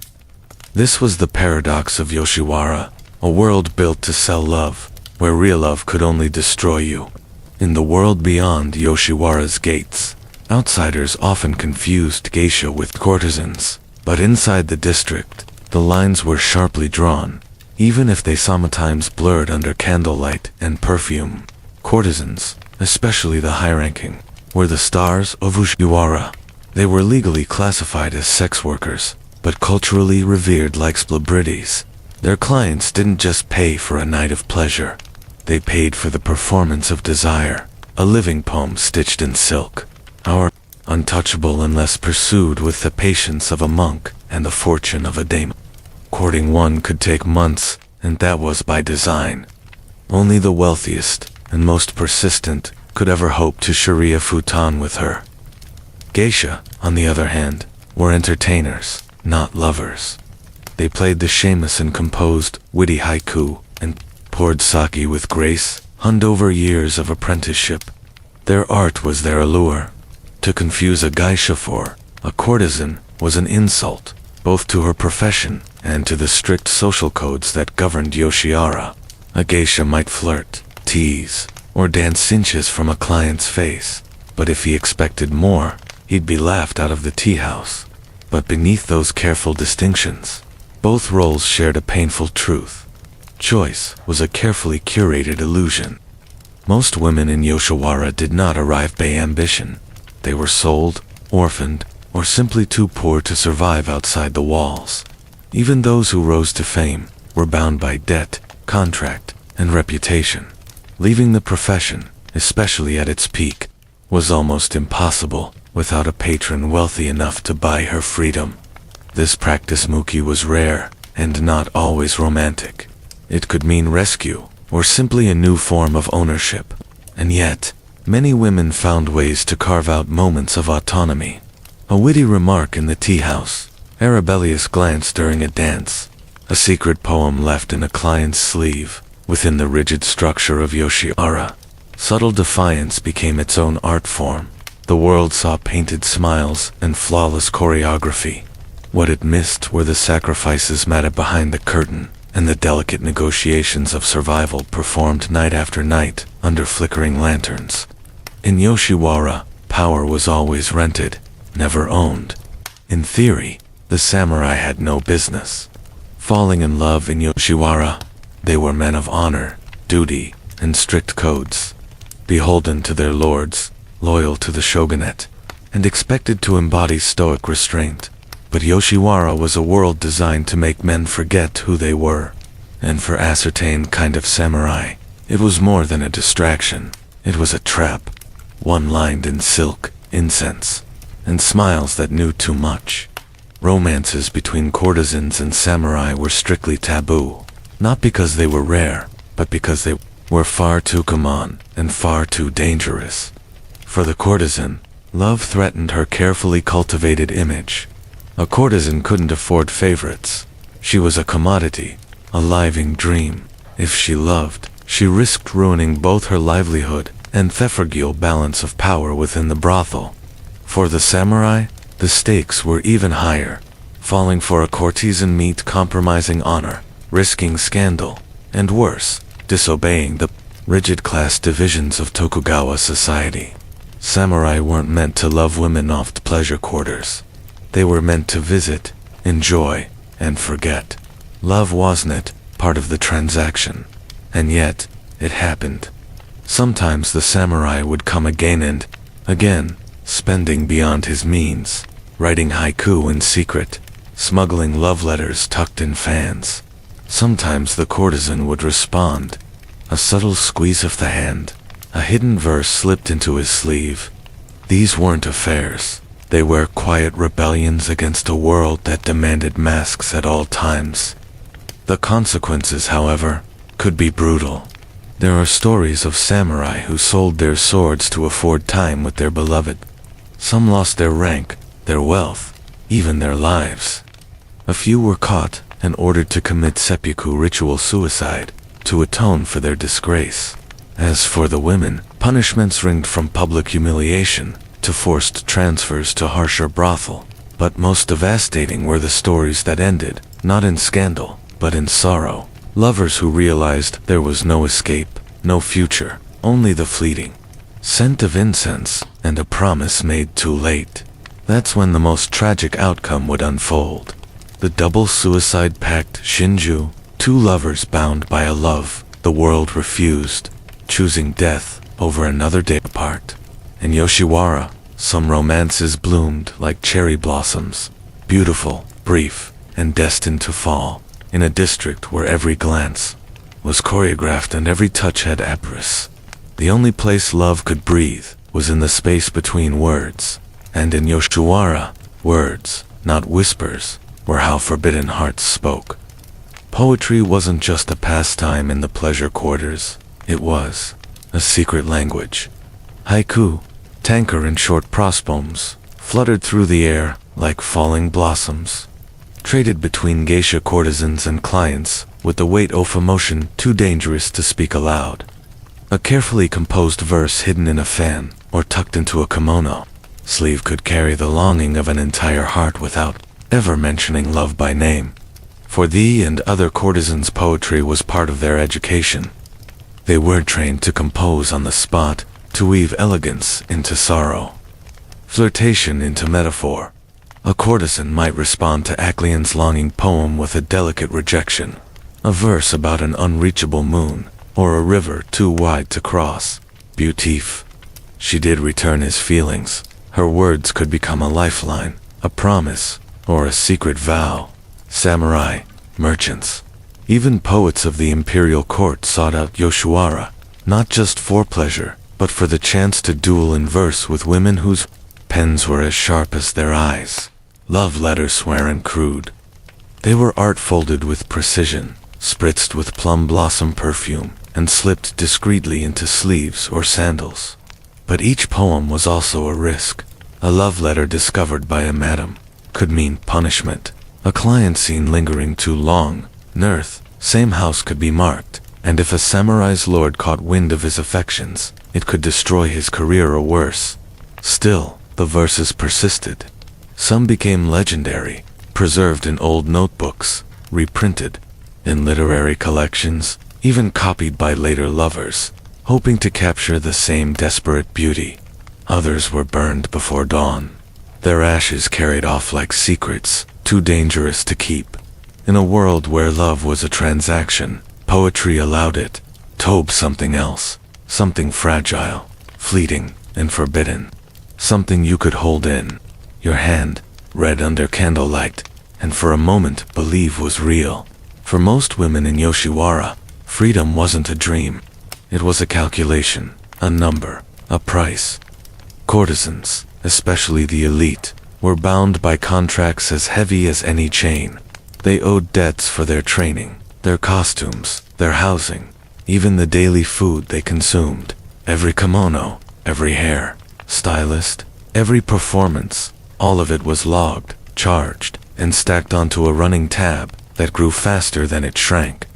This was the paradox of Yoshiwara, a world built to sell love, where real love could only destroy you. In the world beyond Yoshiwara's gates, outsiders often confused geisha with courtesans, but inside the district, the lines were sharply drawn, even if they sometimes blurred under candlelight and perfume. Courtesans, especially the high-ranking, were the stars of Yoshiwara. They were legally classified as sex workers, but culturally revered like celebrities. Their clients didn't just pay for a night of pleasure. They paid for the performance of desire, a living poem stitched in silk. Our untouchable unless pursued with the patience of a monk and the fortune of a dame. Courting one could take months, and that was by design. Only the wealthiest and most persistent could ever hope to Sharia futon with her. Geisha, on the other hand, were entertainers, not lovers. They played the shamus and composed witty haiku, and poured sake with grace, hunned over years of apprenticeship. Their art was their allure. To confuse a geisha for a courtesan was an insult, both to her profession and to the strict social codes that governed Yoshiwara. A geisha might flirt, tease, or dance inches from a client's face, but if he expected more, he'd be laughed out of the tea house. But beneath those careful distinctions, both roles shared a painful truth. Choice was a carefully curated illusion. Most women in Yoshiwara did not arrive by ambition. They were sold, orphaned, or simply too poor to survive outside the walls. Even those who rose to fame were bound by debt, contract, and reputation. Leaving the profession, especially at its peak, was almost impossible without a patron wealthy enough to buy her freedom. This practice Muki was rare and not always romantic. It could mean rescue or simply a new form of ownership. And yet, many women found ways to carve out moments of autonomy. A witty remark in the tea house, a rebellious glance during a dance, a secret poem left in a client's sleeve. Within the rigid structure of Yoshiwara, subtle defiance became its own art form. The world saw painted smiles and flawless choreography. What it missed were the sacrifices matted behind the curtain, and the delicate negotiations of survival performed night after night under flickering lanterns. In Yoshiwara, power was always rented, never owned. In theory, the samurai had no business falling in love in Yoshiwara. They were men of honor, duty, and strict codes, beholden to their lords, loyal to the shogunate, and expected to embody stoic restraint. But Yoshiwara was a world designed to make men forget who they were. And for ascertained kind of samurai, it was more than a distraction. It was a trap, one lined in silk, incense, and smiles that knew too much. Romances between courtesans and samurai were strictly taboo. Not because they were rare, but because they were far too common and far too dangerous. For the courtesan, Love threatened her carefully cultivated image. A courtesan couldn't afford favorites. She was a commodity, a living dream. If she loved, she risked ruining both her livelihood and the fragile balance of power within the brothel. For the samurai, the stakes were even higher. Falling for a courtesan meant compromising honor, risking scandal, and worse, disobeying the rigid class divisions of Tokugawa society. Samurai weren't meant to love women off the pleasure quarters. They were meant to visit, enjoy, and forget. Love wasn't part of the transaction. And yet, it happened. Sometimes the samurai would come again and again, spending beyond his means, writing haiku in secret, smuggling love letters tucked in fans. Sometimes the courtesan would respond. A subtle squeeze of the hand, a hidden verse slipped into his sleeve. These weren't affairs. They were quiet rebellions against a world that demanded masks at all times. The consequences, however, could be brutal. There are stories of samurai who sold their swords to afford time with their beloved. Some lost their rank, their wealth, even their lives. A few were caught and ordered to commit seppuku ritual suicide to atone for their disgrace. As for the women, punishments ranged from public humiliation to forced transfers to harsher brothel. But most devastating were the stories that ended, not in scandal, but in sorrow. Lovers who realized there was no escape, no future, only the fleeting scent of incense and a promise made too late. That's when the most tragic outcome would unfold. The double suicide pact Shinju, two lovers bound by a love the world refused, choosing death over another day apart. In Yoshiwara, some romances bloomed like cherry blossoms, beautiful, brief, and destined to fall, in a district where every glance was choreographed and every touch had avarice. The only place love could breathe was in the space between words, and in Yoshiwara, words, not whispers, were how forbidden hearts spoke. Poetry wasn't just a pastime in the pleasure quarters, it was a secret language. Haiku, tanker and short prose poems, fluttered through the air like falling blossoms, traded between geisha courtesans and clients with the weight of emotion too dangerous to speak aloud. A carefully composed verse hidden in a fan or tucked into a kimono sleeve could carry the longing of an entire heart without ever mentioning love by name. For thee and other courtesans, poetry was part of their education. They were trained to compose on the spot, to weave elegance into sorrow, flirtation into metaphor. A courtesan might respond to Acleon's longing poem with a delicate rejection, a verse about an unreachable moon, or a river too wide to cross. Beautif. She did return his feelings. Her words could become a lifeline, a promise, or a secret vow. Samurai, merchants, even poets of the imperial court sought out Yoshiwara, not just for pleasure, but for the chance to duel in verse with women whose pens were as sharp as their eyes. Love letters weren't crude. They were art folded with precision, spritzed with plum blossom perfume, and slipped discreetly into sleeves or sandals. But each poem was also a risk. A love letter discovered by a madam could mean punishment. A client seen lingering too long, same house could be marked, and if a samurai's lord caught wind of his affections, it could destroy his career or worse. Still, the verses persisted. Some became legendary, preserved in old notebooks, reprinted in literary collections, even copied by later lovers, hoping to capture the same desperate beauty. Others were burned before dawn, their ashes carried off like secrets, too dangerous to keep. In a world where love was a transaction, poetry allowed it to be something else, something fragile, fleeting, and forbidden. Something you could hold in your hand, read under candlelight, and for a moment believe was real. For most women in Yoshiwara, freedom wasn't a dream. It was a calculation, a number, a price. Courtesans, especially the elite, were bound by contracts as heavy as any chain. They owed debts for their training, their costumes, their housing, even the daily food they consumed. Every kimono, every hair stylist, Every performance, all of it was logged, charged, and stacked onto a running tab that grew faster than it shrank.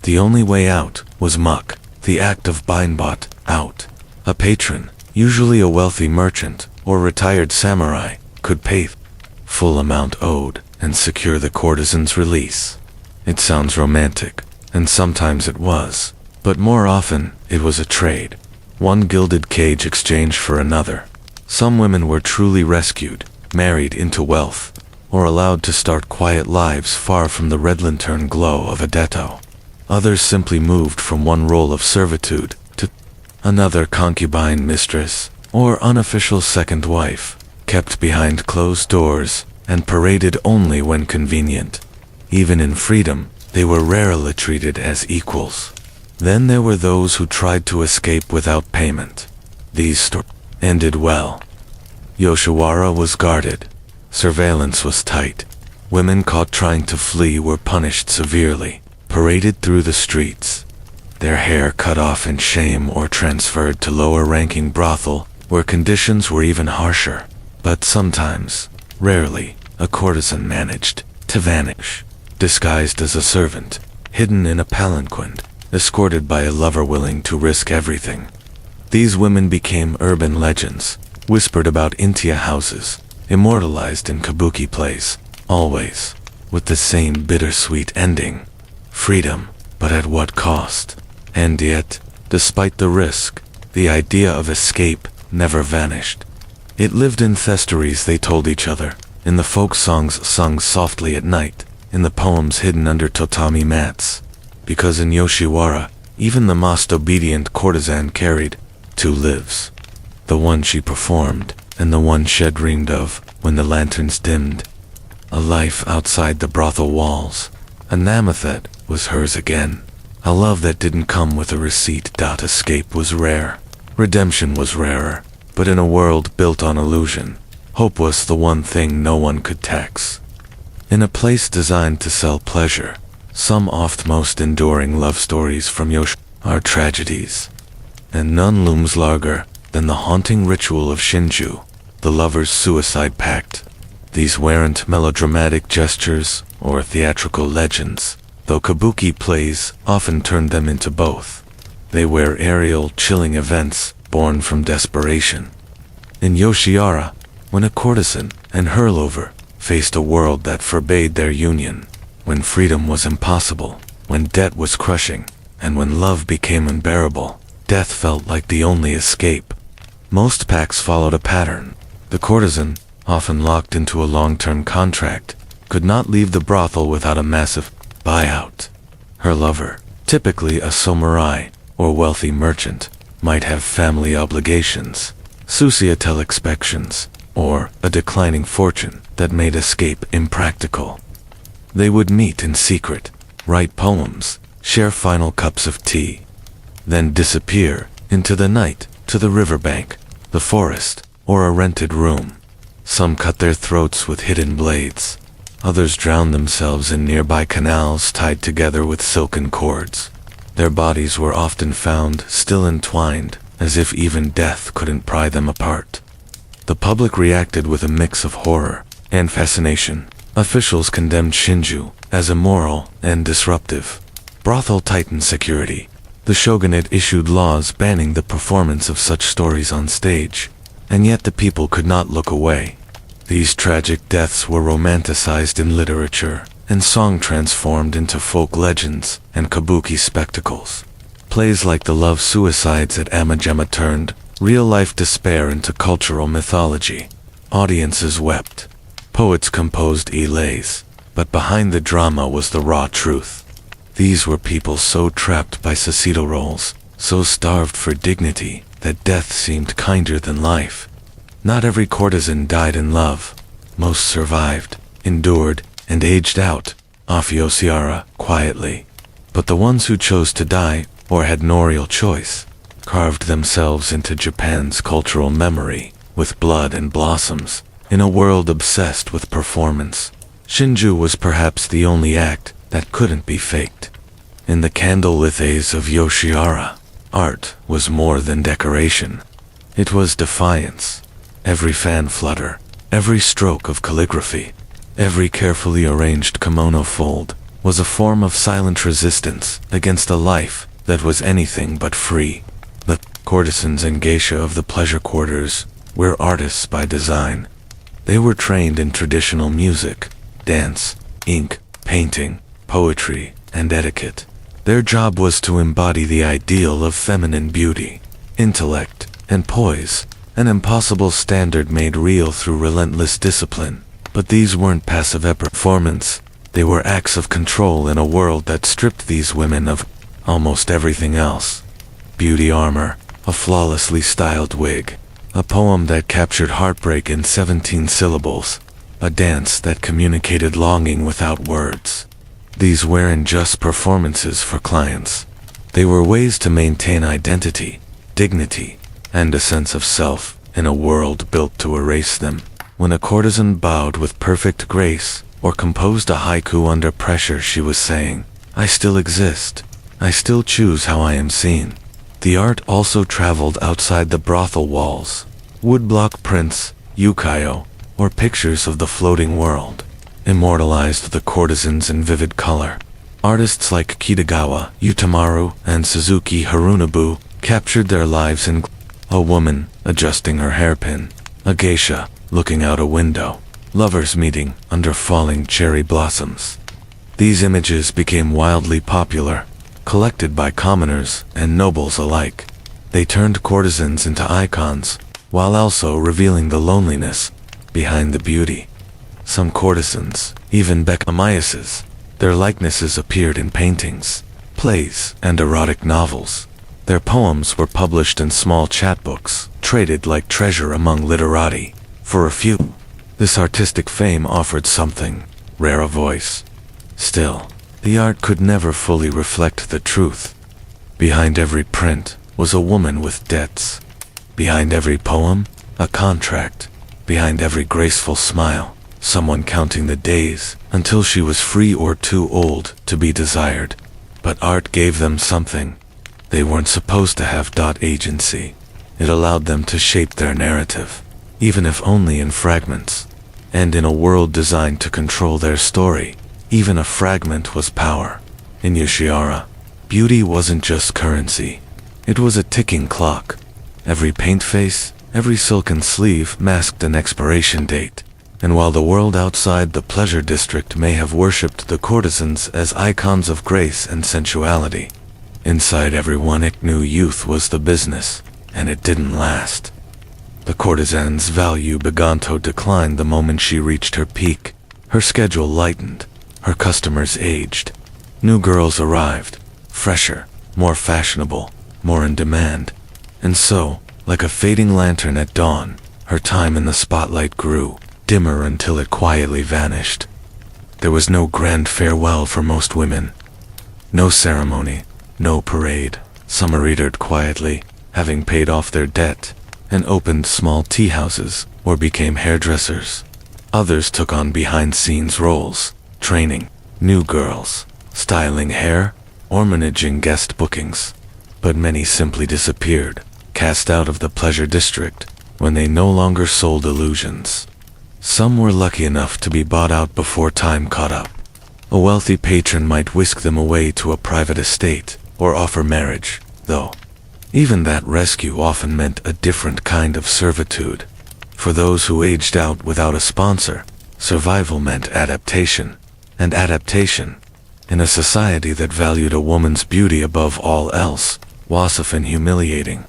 The only way out was muck, the act of bind bought out. A patron, usually a wealthy merchant or retired samurai, could pay full amount owed and secure the courtesan's release. It sounds romantic, and sometimes it was, but more often it was a trade. One gilded cage exchanged for another. Some women were truly rescued, married into wealth, or allowed to start quiet lives far from the red lantern glow of a ghetto. Others simply moved from one role of servitude to another, concubine, mistress, or unofficial second wife, kept behind closed doors and paraded only when convenient. Even in freedom, they were rarely treated as equals. Then there were those who tried to escape without payment. These stories ended well. Yoshiwara was guarded. Surveillance was tight. Women caught trying to flee were punished severely, paraded through the streets, their hair cut off in shame or transferred to lower-ranking brothel, where conditions were even harsher. But sometimes, rarely, a courtesan managed to vanish, disguised as a servant, hidden in a palanquin, escorted by a lover willing to risk everything. These women became urban legends, whispered about Intia houses, immortalized in kabuki plays, always with the same bittersweet ending. Freedom, but at what cost? And yet, despite the risk, the idea of escape never vanished. It lived in thesteries they told each other, in the folk songs sung softly at night, in the poems hidden under tatami mats. Because in Yoshiwara, even the most obedient courtesan carried two lives. The one she performed, and the one she dreamed of when the lanterns dimmed. A life outside the brothel walls. A Namathet was hers again. A love that didn't come with a receipt. Escape was rare. Redemption was rarer. But in a world built on illusion, hope was the one thing no one could tax. In a place designed to sell pleasure, some oft most enduring love stories from Yoshi are tragedies. And none looms larger than the haunting ritual of Shinju, the lover's suicide pact. These weren't melodramatic gestures or theatrical legends, though kabuki plays often turned them into both. They were aerial, chilling events born from desperation. In Yoshiwara, when a courtesan and her lover faced a world that forbade their union, when freedom was impossible, when debt was crushing, and when love became unbearable, death felt like the only escape. Most pacts followed a pattern. The courtesan, often locked into a long-term contract, could not leave the brothel without a massive buyout. Her lover, typically a samurai or wealthy merchant, might have family obligations, societal expectations, or a declining fortune that made escape impractical. They would meet in secret, write poems, share final cups of tea, then disappear into the night to the riverbank, the forest, or a rented room. Some cut their throats with hidden blades. Others drowned themselves in nearby canals tied together with silken cords. Their bodies were often found still entwined, as if even death couldn't pry them apart. The public reacted with a mix of horror and fascination. Officials condemned Shinju as immoral and disruptive. Brothel tightened security. The shogunate issued laws banning the performance of such stories on stage, and yet the people could not look away. These tragic deaths were romanticized in literature, and song transformed into folk legends and kabuki spectacles. Plays like the love suicides at Amajima turned real-life despair into cultural mythology. Audiences wept. Poets composed elays, but behind the drama was the raw truth. These were people so trapped by societal roles, so starved for dignity, that death seemed kinder than life. Not every courtesan died in love. Most survived, endured, and aged out, off Yoshiwara, quietly. But the ones who chose to die, or had no real choice, carved themselves into Japan's cultural memory, with blood and blossoms, in a world obsessed with performance. Shinju was perhaps the only act that couldn't be faked. In the candlelit days of Yoshiwara, art was more than decoration. It was defiance. every fan flutter, every stroke of calligraphy, every carefully arranged kimono fold was a form of silent resistance against a life that was anything but free. The courtesans and geisha of the pleasure quarters were artists by design. They were trained in traditional music, dance, ink, painting, poetry, and etiquette. Their job was to embody the ideal of feminine beauty, intellect, and poise, an impossible standard made real through relentless discipline. But these weren't passive performance, they were acts of control in a world that stripped these women of almost everything else. Beauty armor, a flawlessly styled wig, a poem that captured heartbreak in 17 syllables, a dance that communicated longing without words. These weren't just performances for clients. They were ways to maintain identity, dignity, and a sense of self in a world built to erase them. When a courtesan bowed with perfect grace or composed a haiku under pressure, she was saying, "I still exist. I still choose how I am seen." The art also traveled outside the brothel walls. Woodblock prints, ukiyo, or pictures of the floating world immortalized the courtesans in vivid color. Artists like Kitagawa, Utamaru, and Suzuki Harunobu captured their lives in a woman adjusting her hairpin, a geisha looking out a window, lovers meeting under falling cherry blossoms. These images became wildly popular, collected by commoners and nobles alike. They turned courtesans into icons, while also revealing the loneliness behind the beauty. Some courtesans, even Becamiases, their likenesses appeared in paintings, plays, and erotic novels. Their poems were published in small chapbooks, traded like treasure among literati. For a few, this artistic fame offered something, rare a voice. Still, the art could never fully reflect the truth. Behind every print was a woman with debts. Behind every poem, a contract. Behind every graceful smile, someone counting the days until she was free or too old to be desired. But art gave them something. They weren't supposed to have agency. It allowed them to shape their narrative, even if only in fragments. And in a world designed to control their story, even a fragment was power. In Yoshiara, beauty wasn't just currency. It was a ticking clock. Every paint face, every silken sleeve masked an expiration date. And while the world outside the pleasure district may have worshipped the courtesans as icons of grace and sensuality, inside everyone it knew youth was the business, and it didn't last. The courtesan's value began to decline the moment she reached her peak. Her schedule lightened, her customers aged. New girls arrived, fresher, more fashionable, more in demand. And so, like a fading lantern at dawn, her time in the spotlight grew, dimmer until it quietly vanished. There was no grand farewell for most women. No ceremony, no parade. Some readered quietly, having paid off their debt, and opened small tea houses or became hairdressers. Others took on behind-scenes roles, training new girls, styling hair, or managing guest bookings. But many simply disappeared, cast out of the pleasure district, when they no longer sold illusions. Some were lucky enough to be bought out before time caught up. A wealthy patron might whisk them away to a private estate, or offer marriage, though even that rescue often meant a different kind of servitude. For those who aged out without a sponsor, survival meant adaptation. And adaptation, in a society that valued a woman's beauty above all else, was often humiliating.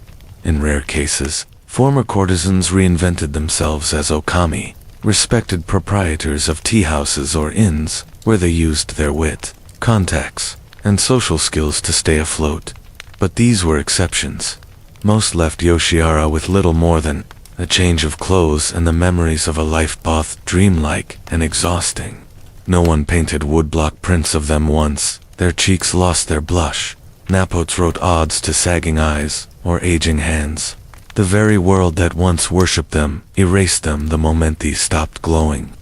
In rare cases, former courtesans reinvented themselves as okami, respected proprietors of tea houses or inns, where they used their wit, contacts, and social skills to stay afloat. But these were exceptions. Most left Yoshiara with little more than a change of clothes and the memories of a life both dreamlike and exhausting. No one painted woodblock prints of them once. Their cheeks lost their blush. Napotes wrote odes to sagging eyes or aging hands. The very world that once worshipped them erased them the moment these stopped glowing.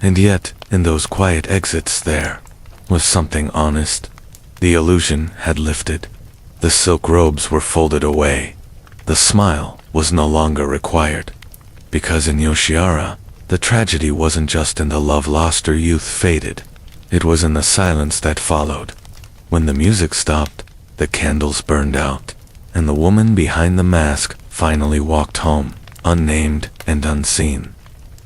And yet, in those quiet exits there was something honest. The illusion had lifted. The silk robes were folded away. The smile was no longer required. Because in Yoshiara, the tragedy wasn't just in the love lost or youth faded. It was in the silence that followed. When the music stopped, the candles burned out, and the woman behind the mask finally walked home, unnamed and unseen.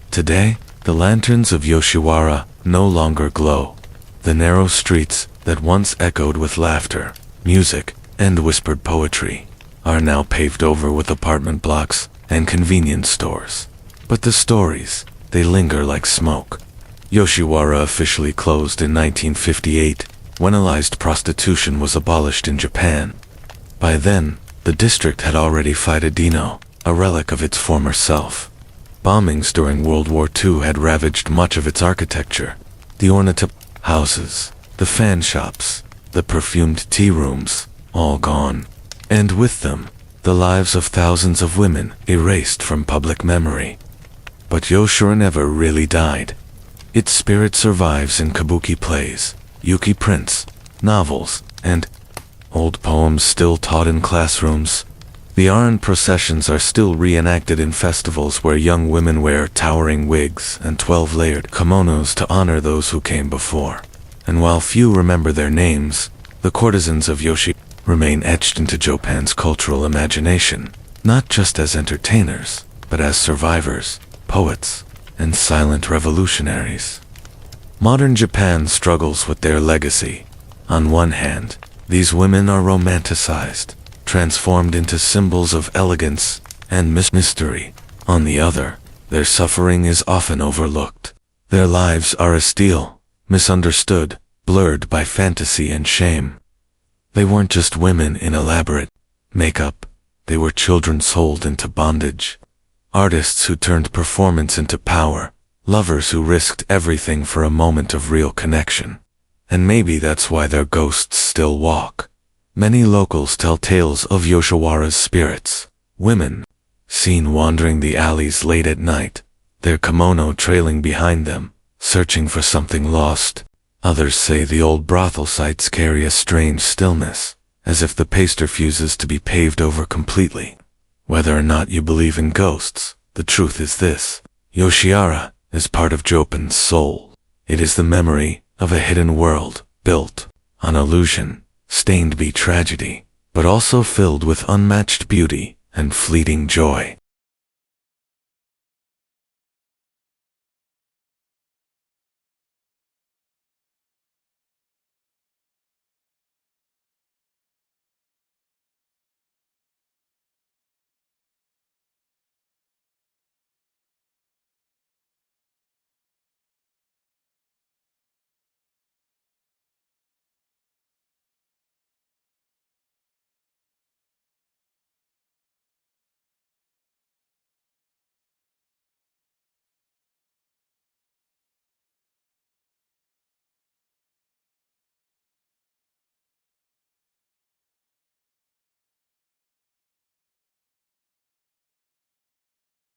Today, the lanterns of Yoshiwara no longer glow. The narrow streets that once echoed with laughter, music, and whispered poetry are now paved over with apartment blocks and convenience stores. But the stories, they linger like smoke. Yoshiwara officially closed in 1958, when illicit prostitution was abolished in Japan. By then, the district had already faded Dino, a relic of its former self. Bombings during World War II had ravaged much of its architecture. The ornate houses, the fan shops, the perfumed tea rooms, all gone. And with them, the lives of thousands of women erased from public memory. But Yoshura never really died. Its spirit survives in kabuki plays, yuki prints, novels, and old poems still taught in classrooms. The Aran processions are still reenacted in festivals where young women wear towering wigs and 12-layered kimonos to honor those who came before. And while few remember their names, the courtesans of Yoshi remain etched into Japan's cultural imagination, not just as entertainers, but as survivors, poets, and silent revolutionaries. Modern Japan struggles with their legacy. On one hand, these women are romanticized, transformed into symbols of elegance and mystery. On the other, their suffering is often overlooked. Their lives are a steal, misunderstood, blurred by fantasy and shame. They weren't just women in elaborate makeup, they were children sold into bondage. Artists who turned performance into power, lovers who risked everything for a moment of real connection. And maybe that's why their ghosts still walk. Many locals tell tales of Yoshiwara's spirits, women, seen wandering the alleys late at night, their kimono trailing behind them, searching for something lost. Others say the old brothel sites carry a strange stillness, as if the pace refuses to be paved over completely. Whether or not you believe in ghosts, the truth is this: Yoshiara is part of Japan's soul. It is the memory of a hidden world, built on illusion, stained by tragedy, but also filled with unmatched beauty and fleeting joy.